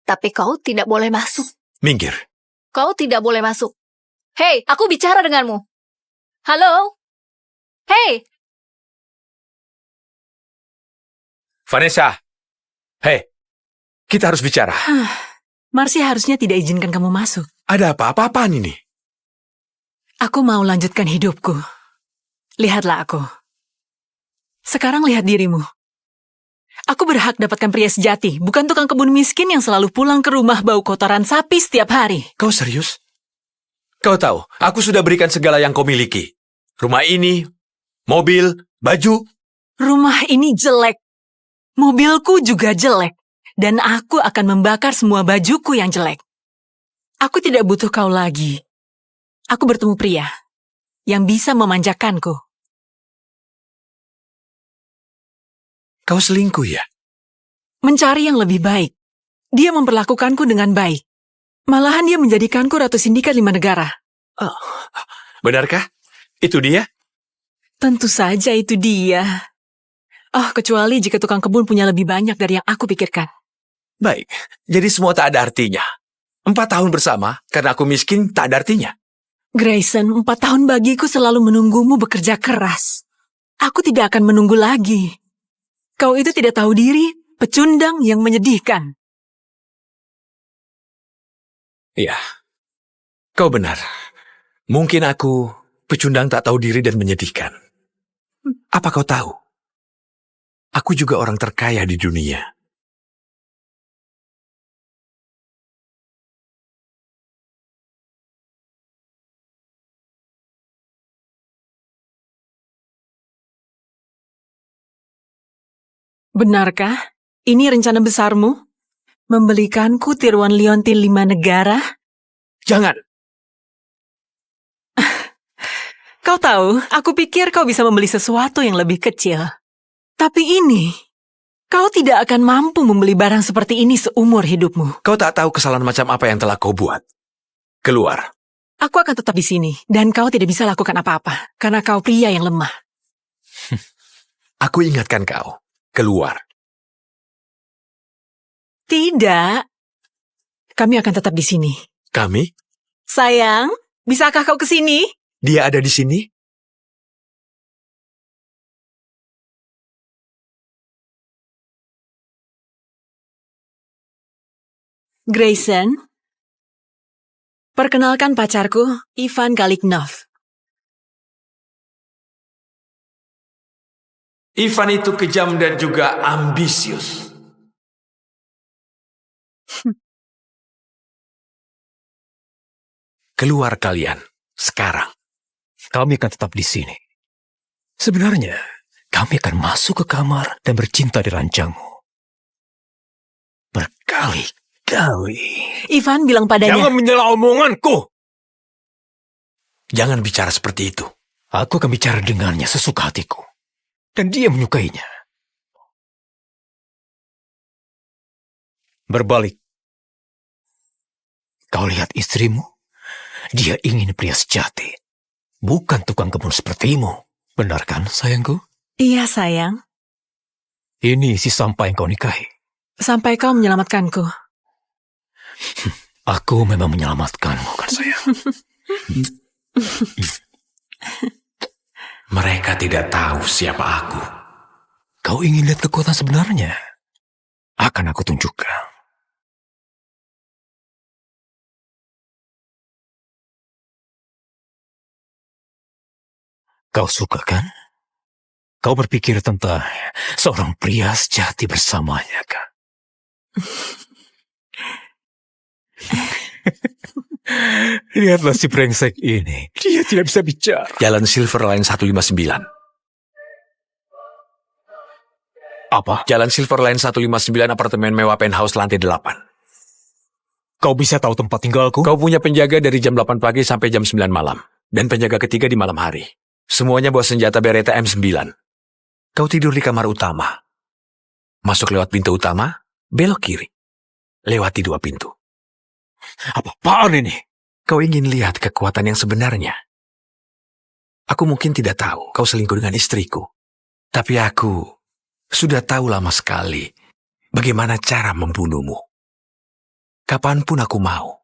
Tapi kau tidak boleh masuk. Minggir. Kau tidak boleh masuk. Hei, aku bicara denganmu. Halo? Hei! Vanessa. Hei, kita harus bicara. Marcy harusnya tidak izinkan kamu masuk. Ada apa-apaan ini? Aku mau lanjutkan hidupku. Lihatlah aku. Sekarang lihat dirimu. Aku berhak dapatkan pria sejati, bukan tukang kebun miskin yang selalu pulang ke rumah bau kotoran sapi setiap hari. Kau serius? Kau tahu, aku sudah berikan segala yang kau miliki. Rumah ini, mobil, baju. Rumah ini jelek. Mobilku juga jelek. Dan aku akan membakar semua bajuku yang jelek. Aku tidak butuh kau lagi. Aku bertemu pria yang bisa memanjakanku. Kau selingkuh ya? Mencari yang lebih baik. Dia memperlakukanku dengan baik. Malahan dia menjadikanku Ratu Sindikat 5 negara. Oh, benarkah? Itu dia? Tentu saja itu dia. Oh, kecuali jika tukang kebun punya lebih banyak dari yang aku pikirkan. Baik, jadi semua tak ada artinya. 4 tahun bersama, karena aku miskin, tak ada artinya. Grayson, 4 tahun bagiku selalu menunggumu bekerja keras. Aku tidak akan menunggu lagi. Kau itu tidak tahu diri, pecundang yang menyedihkan. Iya, kau benar. Mungkin aku pecundang tak tahu diri dan menyedihkan. Apa kau tahu? Aku juga orang terkaya di dunia. Benarkah? Ini rencana besarmu? Membelikanku tiruan liontin 5 negara? Jangan! Kau tahu, aku pikir kau bisa membeli sesuatu yang lebih kecil. Tapi ini, kau tidak akan mampu membeli barang seperti ini seumur hidupmu. Kau tak tahu kesalahan macam apa yang telah kau buat. Keluar. Aku akan tetap di sini, dan kau tidak bisa lakukan apa-apa, karena kau pria yang lemah. Aku ingatkan kau. Keluar. Tidak. Kami akan tetap di sini. Kami? Sayang, bisakah kau ke sini? Dia ada di sini? Grayson, perkenalkan pacarku, Ivan Galiknov. Ivan itu kejam dan juga ambisius. Keluar kalian, sekarang. Kami akan tetap di sini. Sebenarnya, kami akan masuk ke kamar dan bercinta di ranjangmu. Berkali-kali. Ivan bilang padanya... Jangan menyela omonganku! Jangan bicara seperti itu. Aku akan bicara dengannya sesuka hatiku. Dan dia menyukainya. Berbalik. Kau lihat istrimu? Dia ingin pria sejati. Bukan tukang kebun sepertimu. Benar kan, sayangku? Iya, sayang. Ini si Sampai yang kau nikahi. Sampai kau menyelamatkanku. Aku memang menyelamatkanmu, kan sayang? Mereka tidak tahu siapa aku. Kau ingin lihat kekuatan sebenarnya? Akan aku tunjukkan. Kau suka kan? Kau berpikir tentang seorang pria sejati bersamanya kan? Lihatlah si brengsek ini. Dia tidak bisa bicara. Jalan Silver Line 159. Apa? Jalan Silver Line 159, apartemen mewah penthouse lantai 8. Kau bisa tahu tempat tinggalku? Kau punya penjaga dari jam 8 pagi sampai jam 9 malam. Dan penjaga ketiga di malam hari. Semuanya bawa senjata Beretta M9. Kau tidur di kamar utama. Masuk lewat pintu utama, belok kiri. Lewati 2 pintu. Apa-apaan ini? Kau ingin lihat kekuatan yang sebenarnya? Aku mungkin tidak tahu kau selingkuh dengan istriku. Tapi aku sudah tahu lama sekali bagaimana cara membunuhmu. Kapanpun aku mau.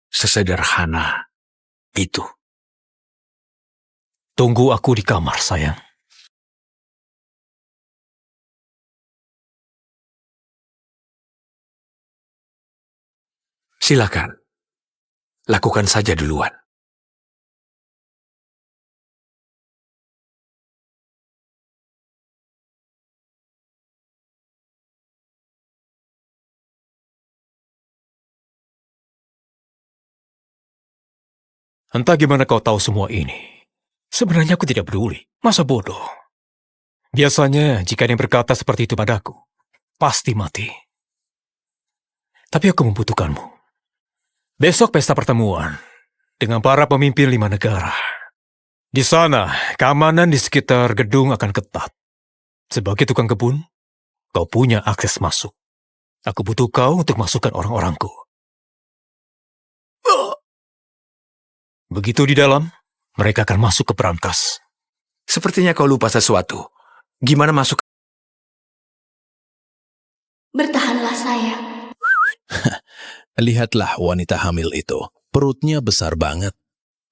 Sesederhana itu. Tunggu aku di kamar, sayang. Silakan. Lakukan saja duluan. Entah gimana kau tahu semua ini. Sebenarnya aku tidak peduli. Masa bodoh? Biasanya jika ada yang berkata seperti itu padaku, pasti mati. Tapi aku membutuhkanmu. Besok pesta pertemuan dengan para pemimpin 5 negara. Di sana, keamanan di sekitar gedung akan ketat. Sebagai tukang kebun, kau punya akses masuk. Aku butuh kau untuk masukkan orang-orangku. Begitu di dalam, mereka akan masuk ke berangkas. Sepertinya kau lupa sesuatu. Gimana masuk? Bertahanlah sayang. Lihatlah wanita hamil itu. Perutnya besar banget.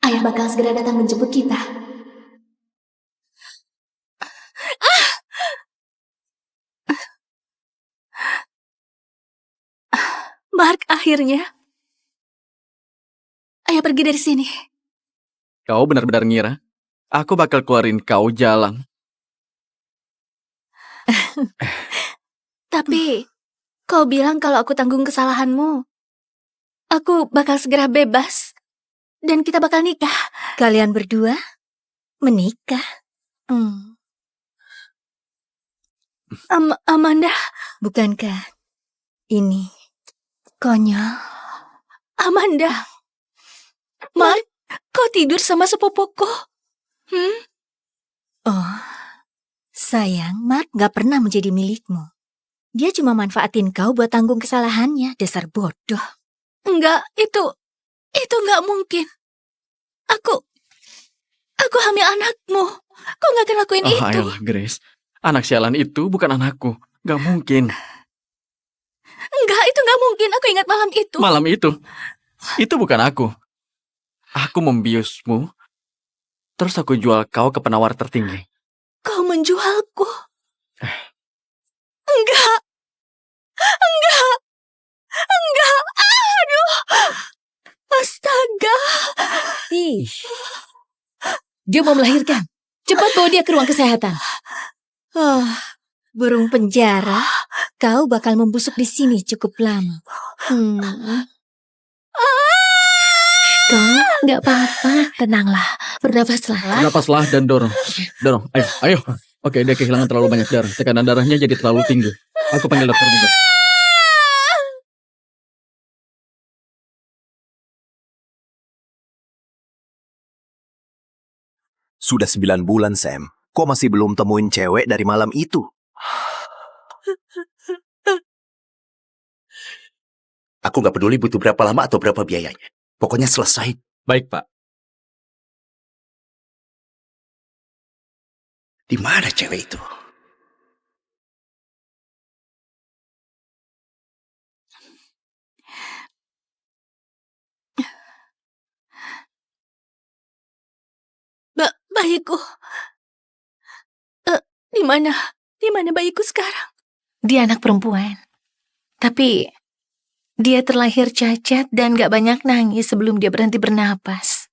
Ayah bakal segera datang menjemput kita. Mark, akhirnya. Ayo pergi dari sini. Kau benar-benar ngira aku bakal keluarin kau jalan. Tapi, kau bilang kalau aku tanggung kesalahanmu. Aku bakal segera bebas. Dan kita bakal nikah. Kalian berdua menikah. Amanda, bukankah ini konyol? Amanda. Mark, kau tidur sama sepupuku? Oh, sayang, Mark gak pernah menjadi milikmu. Dia cuma manfaatin kau buat tanggung kesalahannya, dasar bodoh. Enggak, itu gak mungkin. Aku hamil anakmu. Kau gak akan lakuin itu. Ayolah, Grace. Anak sialan itu bukan anakku. Gak mungkin. Enggak, itu gak mungkin. Aku ingat malam itu. Malam itu? Itu bukan aku. Aku membiusmu, terus aku jual kau ke penawar tertinggi. Kau menjualku? Enggak. Aduh. Astaga. Dia mau melahirkan. Cepat bawa dia ke ruang kesehatan. Oh, burung penjara. Kau bakal membusuk di sini cukup lama. Kau nggak apa-apa, tenanglah, bernafaslah. Napaslah dan dorong. Dorong, ayo. Oke, dia kehilangan terlalu banyak darah. Tekanan darahnya jadi terlalu tinggi. Aku panggil dokter juga. Sudah 9 bulan, Sam. Kok masih belum temuin cewek dari malam itu? Aku gak peduli butuh berapa lama atau berapa biayanya. Pokoknya selesai. Baik, Pak. Di mana cewek itu? Bayiku. Di mana bayiku sekarang? Dia anak perempuan. Tapi dia terlahir cacat dan gak banyak nangis sebelum dia berhenti bernapas.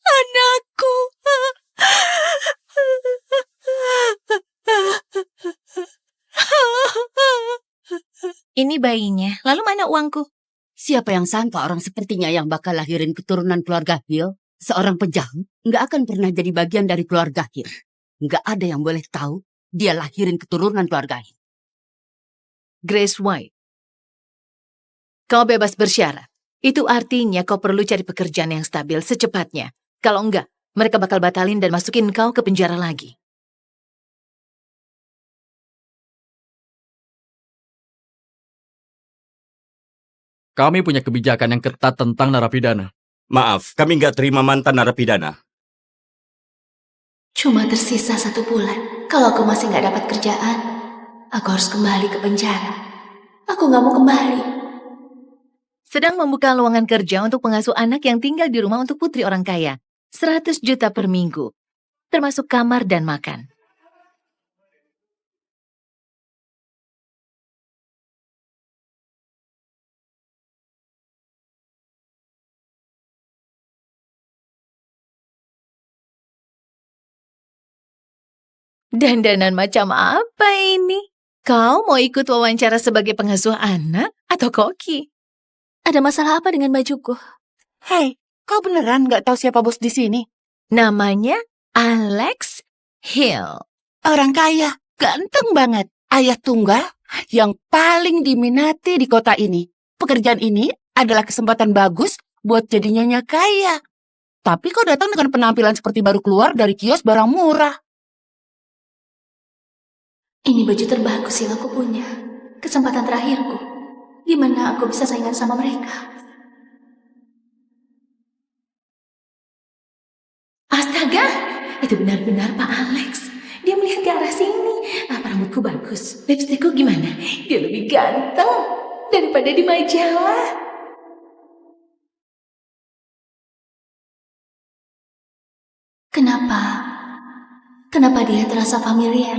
Anakku. Ini bayinya. Lalu mana uangku? Siapa yang sangka orang sepertinya yang bakal lahirin keturunan keluarga Hill, seorang penjahat, nggak akan pernah jadi bagian dari keluarga Hill. Nggak ada yang boleh tahu dia lahirin keturunan keluarga Hill. Grace White, kau bebas bersyarat. Itu artinya kau perlu cari pekerjaan yang stabil secepatnya. Kalau enggak, mereka bakal batalin dan masukin kau ke penjara lagi. Kami punya kebijakan yang ketat tentang narapidana. Maaf, kami nggak terima mantan narapidana. Cuma tersisa 1 bulan. Kalau aku masih nggak dapat kerjaan, aku harus kembali ke penjara. Aku nggak mau kembali. Sedang membuka lowongan kerja untuk pengasuh anak yang tinggal di rumah untuk putri orang kaya. 100 juta per minggu, termasuk kamar dan makan. Dandanan macam apa ini? Kau mau ikut wawancara sebagai pengasuh anak atau koki? Ada masalah apa dengan bajuku? Hei, kau beneran nggak tahu siapa bos di sini? Namanya Alex Hill. Orang kaya, ganteng banget. Ayah tunggal yang paling diminati di kota ini. Pekerjaan ini adalah kesempatan bagus buat jadi nyonya kaya. Tapi kau datang dengan penampilan seperti baru keluar dari kios barang murah. Ini baju terbagus yang aku punya. Kesempatan terakhirku. Gimana aku bisa saingan sama mereka? Astaga, itu benar-benar Pak Alex. Dia melihat ke arah sini. Apa rambutku bagus? Lipstikku gimana? Dia lebih ganteng daripada di majalah. Kenapa? Kenapa dia terasa familiar?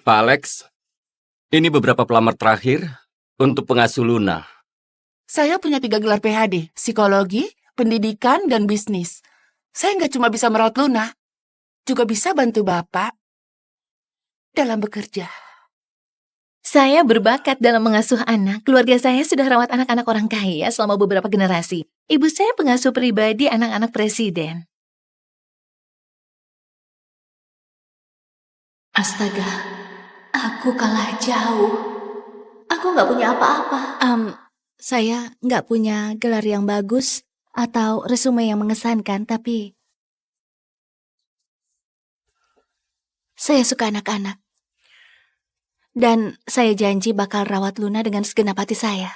Pak Alex, ini beberapa pelamar terakhir untuk pengasuh Luna. Saya punya 3 gelar PhD, psikologi, pendidikan, dan bisnis. Saya nggak cuma bisa merawat Luna, juga bisa bantu Bapak dalam bekerja. Saya berbakat dalam mengasuh anak. Keluarga saya sudah rawat anak-anak orang kaya selama beberapa generasi. Ibu saya pengasuh pribadi anak-anak presiden. Astaga, aku kalah jauh. Aku nggak punya apa-apa. Saya nggak punya gelar yang bagus atau resume yang mengesankan, tapi saya suka anak-anak. Dan saya janji bakal rawat Luna dengan segenap hati saya.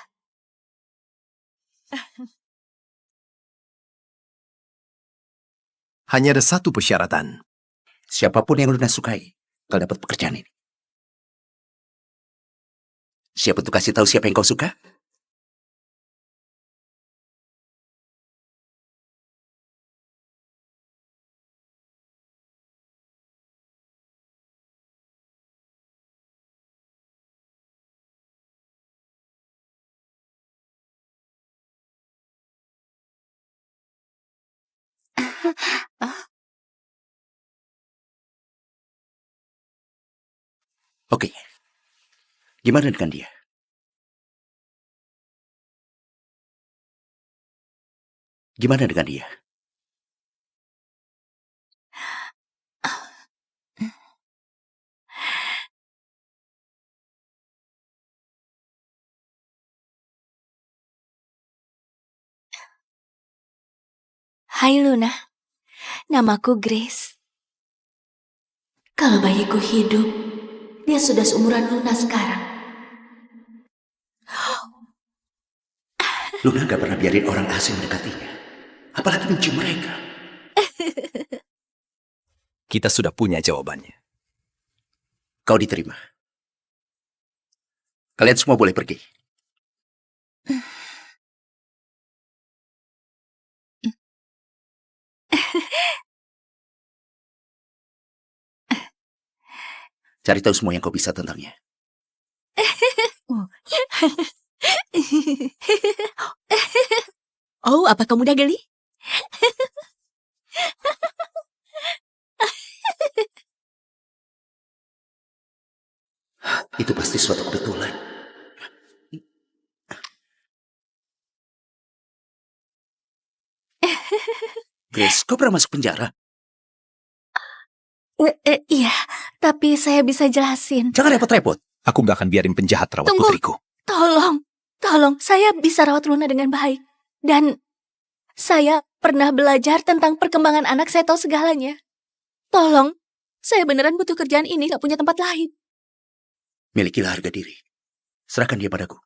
Hanya ada satu persyaratan. Siapapun yang Luna sukai, kau dapat pekerjaan ini. Siap untuk kasih tahu siapa yang kau suka? Oke. Gimana dengan dia? Gimana dengan dia? Hai Luna, namaku Grace. Kalau bayiku hidup, dia sudah seumuran Luna sekarang. Luna gak pernah biarin orang asing mendekatinya. Apalagi mencium mereka. Kita sudah punya jawabannya. Kau diterima. Kalian semua boleh pergi. Cari tahu semua yang kau bisa tentangnya. Oh, apa kamu udah geli? Itu pasti suatu kebetulan. Grace, kau pernah masuk penjara? Iya, tapi saya bisa jelasin. Jangan repot-repot. Aku gak akan biarin penjahat rawat Tunggu. putriku. Tolong, saya bisa rawat Luna dengan baik. Dan saya pernah belajar tentang perkembangan anak, saya tahu segalanya. Tolong, saya beneran butuh kerjaan ini, gak punya tempat lain. Milikilah harga diri. Serahkan dia padaku.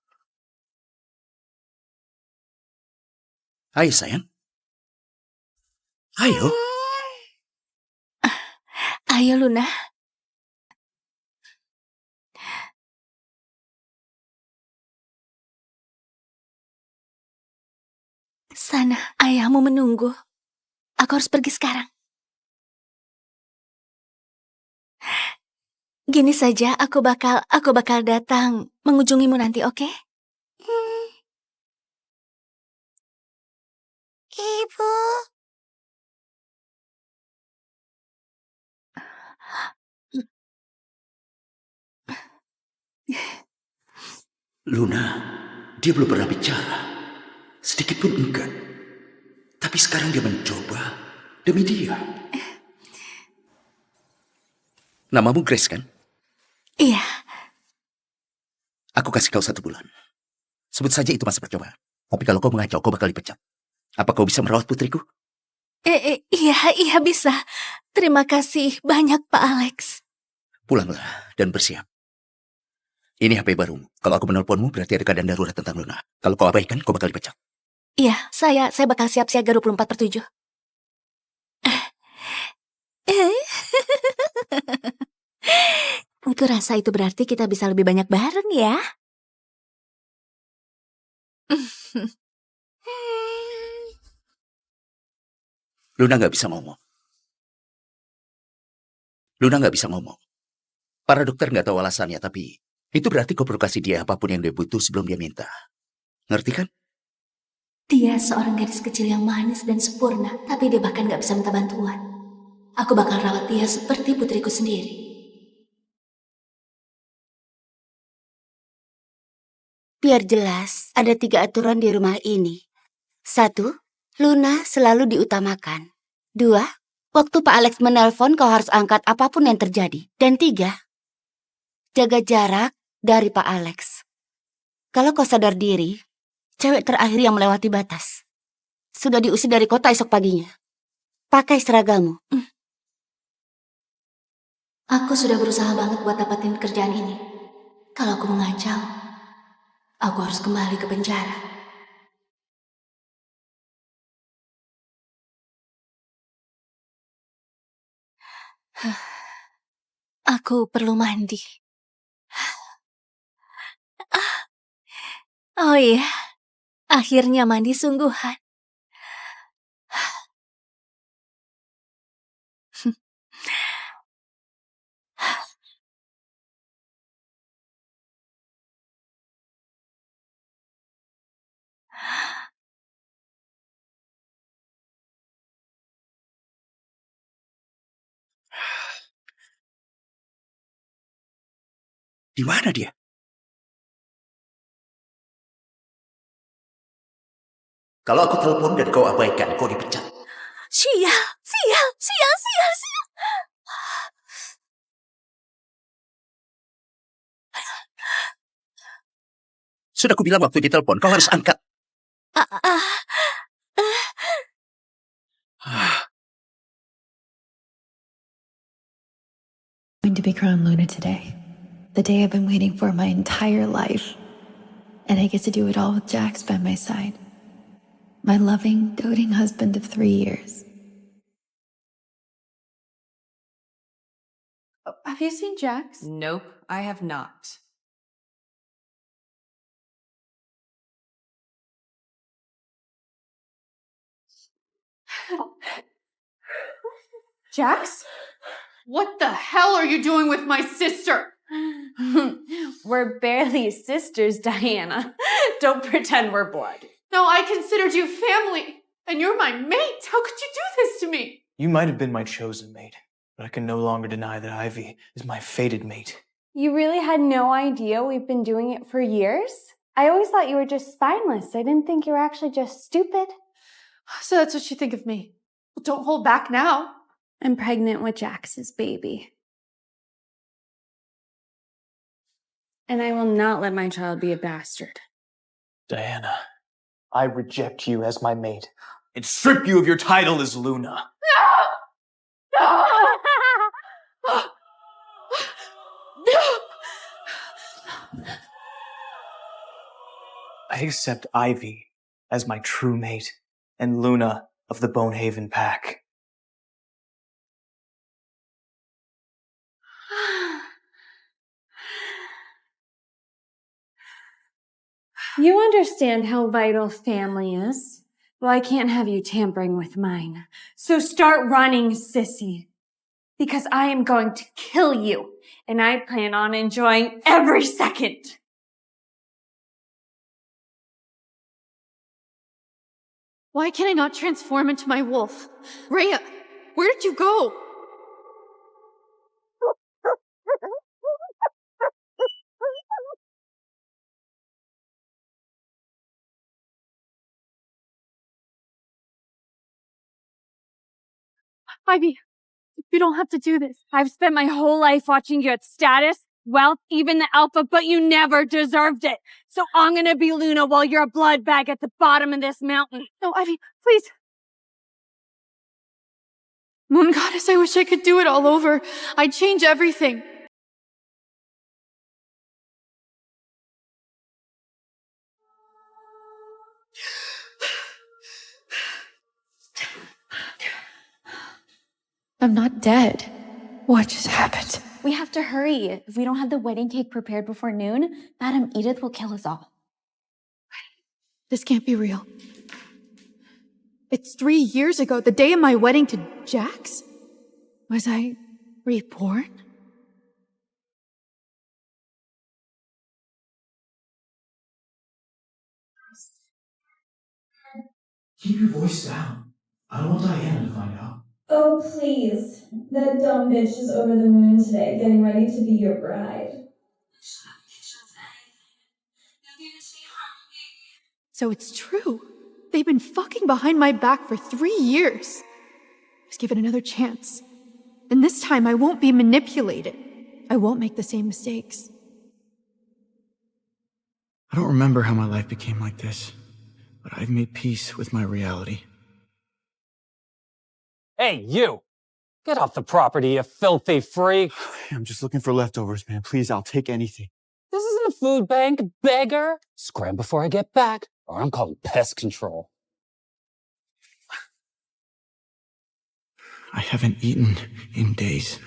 Ayo sayang. Ayo. Ayo, Luna. Sana, ayahmu menunggu. Aku harus pergi sekarang. Gini saja, aku bakal datang mengunjungimu nanti, oke? Ibu. Luna, dia belum pernah bicara. Sedikit pun enggak. Tapi sekarang dia mencoba demi dia. Namamu Grace, kan? Iya. Aku kasih kau 1 bulan. Sebut saja itu masa percobaan. Tapi kalau kau mengacau, kau bakal dipecat. Apa kau bisa merawat putriku? Iya bisa. Terima kasih banyak, Pak Alex. Pulanglah dan bersiap. Ini HP barumu. Kalau aku menelponmu, berarti ada keadaan darurat tentang Luna. Kalau kau abaikan, kau bakal dipecat. Iya, saya bakal siap siaga 24/7. Aku rasa itu berarti kita bisa lebih banyak bareng ya. Luna nggak bisa ngomong. Luna nggak bisa ngomong. Para dokter nggak tahu alasannya, tapi itu berarti kau perlu kasih dia apapun yang dia butuh sebelum dia minta. Ngerti kan? Dia seorang gadis kecil yang manis dan sempurna, tapi dia bahkan gak bisa minta bantuan. Aku bakal rawat dia seperti putriku sendiri. Biar jelas, ada 3 aturan di rumah ini. 1, Luna selalu diutamakan. 2, waktu Pak Alex menelpon kau harus angkat apapun yang terjadi. Dan 3, jaga jarak dari Pak Alex. Kalau kau sadar diri, cewek terakhir yang melewati batas. Sudah diusir dari kota esok paginya. Pakai seragamu. Aku sudah berusaha banget buat dapatin kerjaan ini. Kalau aku mengacau, aku harus kembali ke penjara. Aku perlu mandi. Oh iya, akhirnya mandi sungguhan. Di mana dia? Kalau aku telepon dan kau abaikan, kau dipecat. Sial. Sudah aku bilang waktu ditelepon, kau harus angkat. I'm going to be crowned Luna today. The day I've been waiting for my entire life. And I get to do it all with Jax by my side. My loving, doting husband of 3 years. Have you seen Jax? Nope, I have not. Jax? What the hell are you doing with my sister? We're barely sisters, Diana. Don't pretend we're blood. No, I considered you family, and you're my mate. How could you do this to me? You might have been my chosen mate, but I can no longer deny that Ivy is my fated mate. You really had no idea we've been doing it for years? I always thought you were just spineless. I didn't think you were actually just stupid. So that's what you think of me. Well, don't hold back now. I'm pregnant with Jax's baby. And I will not let my child be a bastard. Diana, I reject you as my mate and strip you of your title as Luna. I accept Ivy as my true mate and Luna of the Bonehaven Pack. You understand how vital family is. Well, I can't have you tampering with mine. So start running, sissy. Because I am going to kill you, and I plan on enjoying every second. Why can I not transform into my wolf? Rhea, where did you go? Ivy, you don't have to do this. I've spent my whole life watching you at status, wealth, even the alpha, but you never deserved it. So I'm gonna be Luna while you're a blood bag at the bottom of this mountain. No, Ivy, please. Moon Goddess, I wish I could do it all over. I'd change everything. I'm not dead. What just happened? We have to hurry. If we don't have the wedding cake prepared before noon, Madam Edith will kill us all. This can't be real. It's 3 years ago, the day of my wedding to Jax? Was I reborn? Keep your voice down. I don't want Diana to find out. Oh, please. That dumb bitch is over the moon today, getting ready to be your bride. So it's true. They've been fucking behind my back for 3 years. I was given another chance. And this time I won't be manipulated. I won't make the same mistakes. I don't remember how my life became like this, but I've made peace with my reality. Hey, you! Get off the property, you filthy freak! I'm just looking for leftovers, man. Please, I'll take anything. This isn't a food bank, beggar! Scram before I get back, or I'm calling pest control. I haven't eaten in days.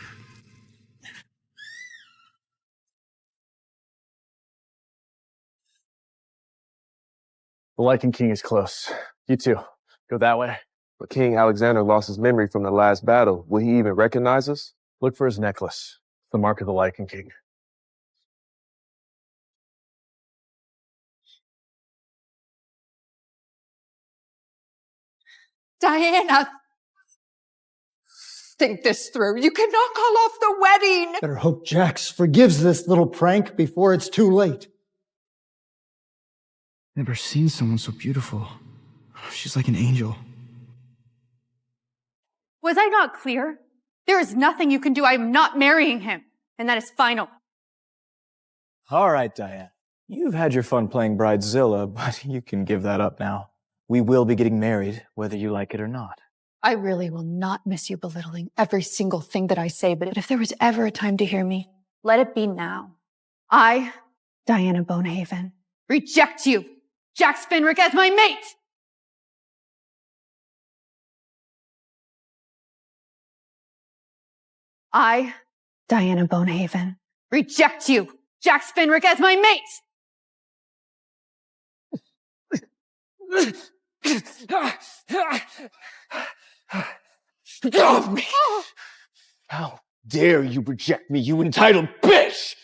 The Lycan King is close. You too. Go that way. But King Alexander lost his memory from the last battle. Will he even recognize us? Look for his necklace. It's the mark of the Lycan King. Diana! Think this through. You cannot call off the wedding! Better hope Jax forgives this little prank before it's too late. Never seen someone so beautiful. She's like an angel. Was I not clear? There is nothing you can do. I am not marrying him. And that is final. All right, Diane. You've had your fun playing Bridezilla, but you can give that up now. We will be getting married, whether you like it or not. I really will not miss you belittling every single thing that I say, but if there was ever a time to hear me, let it be now. I, Diana Bonehaven, reject you, Jax Fenric, as my mate! I, Diana Bonehaven, reject you, Jax Fenric, as my mate! Get off me! How dare you reject me, you entitled bitch!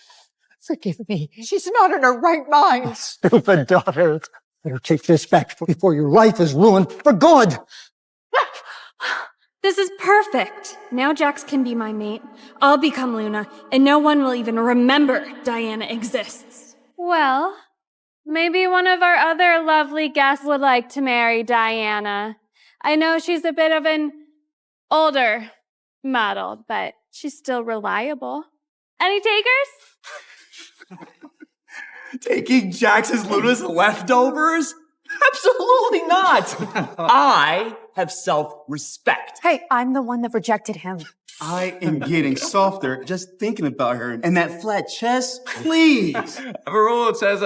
Forgive me. She's not in her right mind. Stupid daughter. Better take this back before your life is ruined for good. This is perfect. Now Jax can be my mate. I'll become Luna, and no one will even remember Diana exists. Well, maybe one of our other lovely guests would like to marry Diana. I know she's a bit of an older model, but she's still reliable. Any takers? Taking Jax's Luna's leftovers? Absolutely not! I have self-respect. Hey, I'm the one that rejected him. I am getting softer just thinking about her and that flat chest. Please. A rule that says,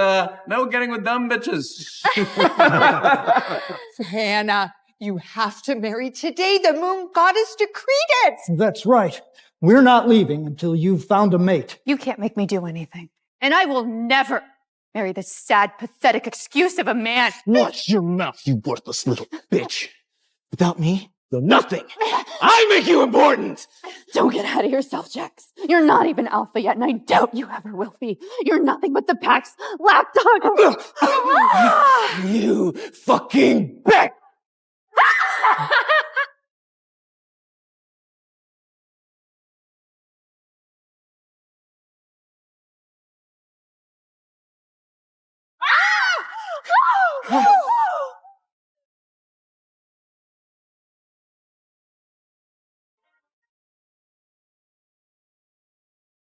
no getting with dumb bitches. Hannah, you have to marry today. The moon goddess decreed it. That's right. We're not leaving until you've found a mate. You can't make me do anything. And I will never marry this sad, pathetic excuse of a man. Watch your mouth, you worthless little bitch. Without me, you're nothing. I make you important. Don't get ahead of yourself, Jax. You're not even alpha yet, and I doubt you ever will be. You're nothing but the pack's lapdog. You fucking bitch!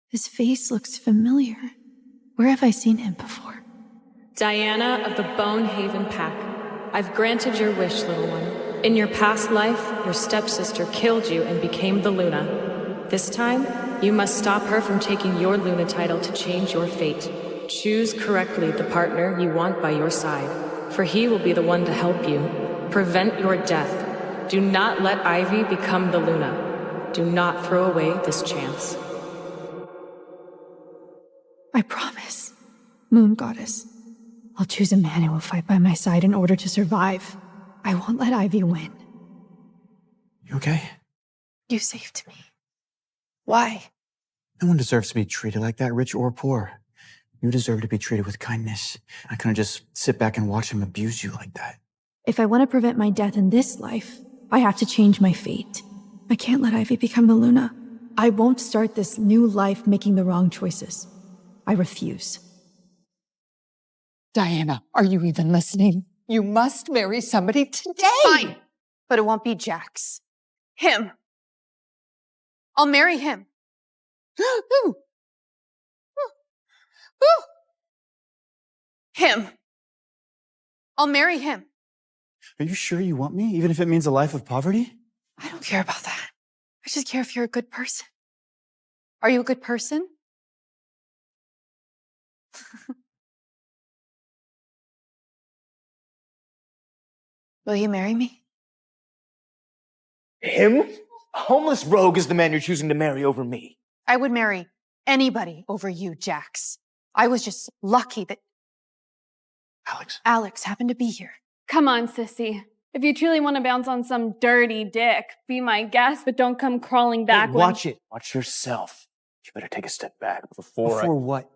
His face looks familiar. Where have I seen him before? Diana of the Bonehaven Pack, I've granted your wish, little one. In your past life, your stepsister killed you and became the Luna. This time, you must stop her from taking your Luna title to change your fate. Choose correctly the partner you want by your side, for he will be the one to help you. Prevent your death. Do not let Ivy become the Luna. Do not throw away this chance. I promise. Moon Goddess. I'll choose a man who will fight by my side in order to survive. I won't let Ivy win. You okay? You saved me. Why? No one deserves to be treated like that, rich or poor. You deserve to be treated with kindness. I couldn't just sit back and watch him abuse you like that. If I want to prevent my death in this life, I have to change my fate. I can't let Ivy become the Luna. I won't start this new life making the wrong choices. I refuse. Diana, are you even listening? You must marry somebody today. Fine, but it won't be Jax. Him. I'll marry him. Him. I'll marry him. Are you sure you want me, even if it means a life of poverty? I don't care about that. I just care if you're a good person. Are you a good person? Will you marry me? Him? A homeless rogue is the man you're choosing to marry over me. I would marry anybody over you, Jax. I was just lucky that Alex happened to be here. Come on, sissy. If you truly want to bounce on some dirty dick, be my guest, but don't come crawling back. Hey, watch it. Watch yourself. You better take a step back before what?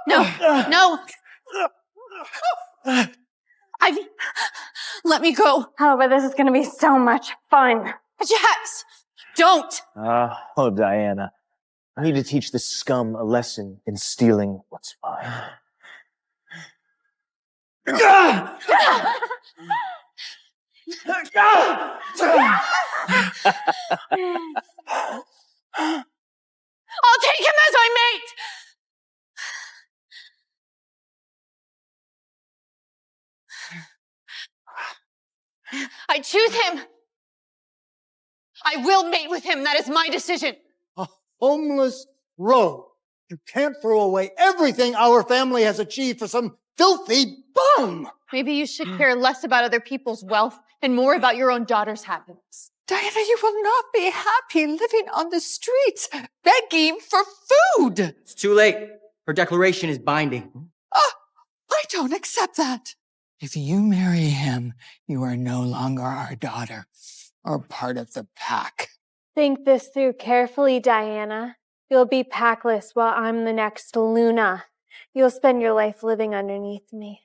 No. Ivy, let me go. Oh, but this is going to be so much fun. Jax, don't. Oh, Diana. I need to teach this scum a lesson in stealing what's mine. I'll take him as my mate. I choose him. I will mate with him. That is my decision. A homeless rogue. You can't throw away everything our family has achieved for some filthy bum. Maybe you should care less about other people's wealth and more about your own daughter's happiness. Diana, you will not be happy living on the streets, begging for food. It's too late. Her declaration is binding. I don't accept that. If you marry him, you are no longer our daughter or part of the pack. Think this through carefully, Diana. You'll be packless while I'm the next Luna. You'll spend your life living underneath me.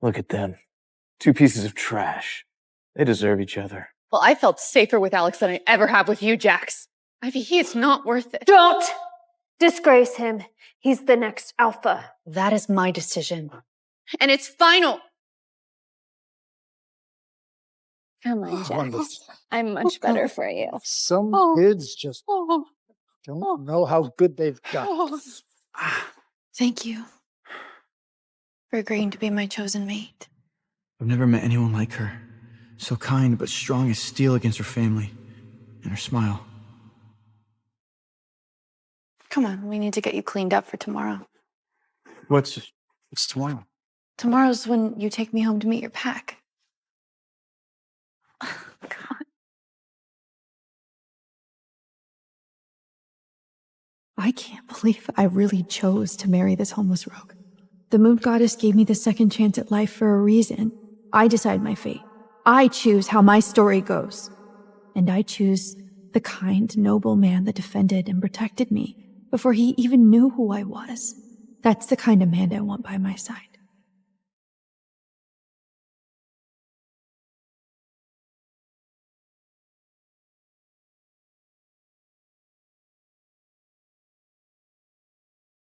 Look at them. Two pieces of trash. They deserve each other. Well, I felt safer with Alex than I ever have with you, Jax. Ivy, he is not worth it. Don't disgrace him. He's the next alpha. That is my decision. And it's final. Come on, Jax. Wonderful. I'm much better for you. Some kids just don't know how good they've got. Thank you for agreeing to be my chosen mate. I've never met anyone like her. So kind, but strong as steel against her family. And her smile. Come on, we need to get you cleaned up for tomorrow. What's tomorrow? Tomorrow's when you take me home to meet your pack. I can't believe I really chose to marry this homeless rogue. The moon goddess gave me the second chance at life for a reason. I decide my fate. I choose how my story goes. And I choose the kind, noble man that defended and protected me before he even knew who I was. That's the kind of man I want by my side.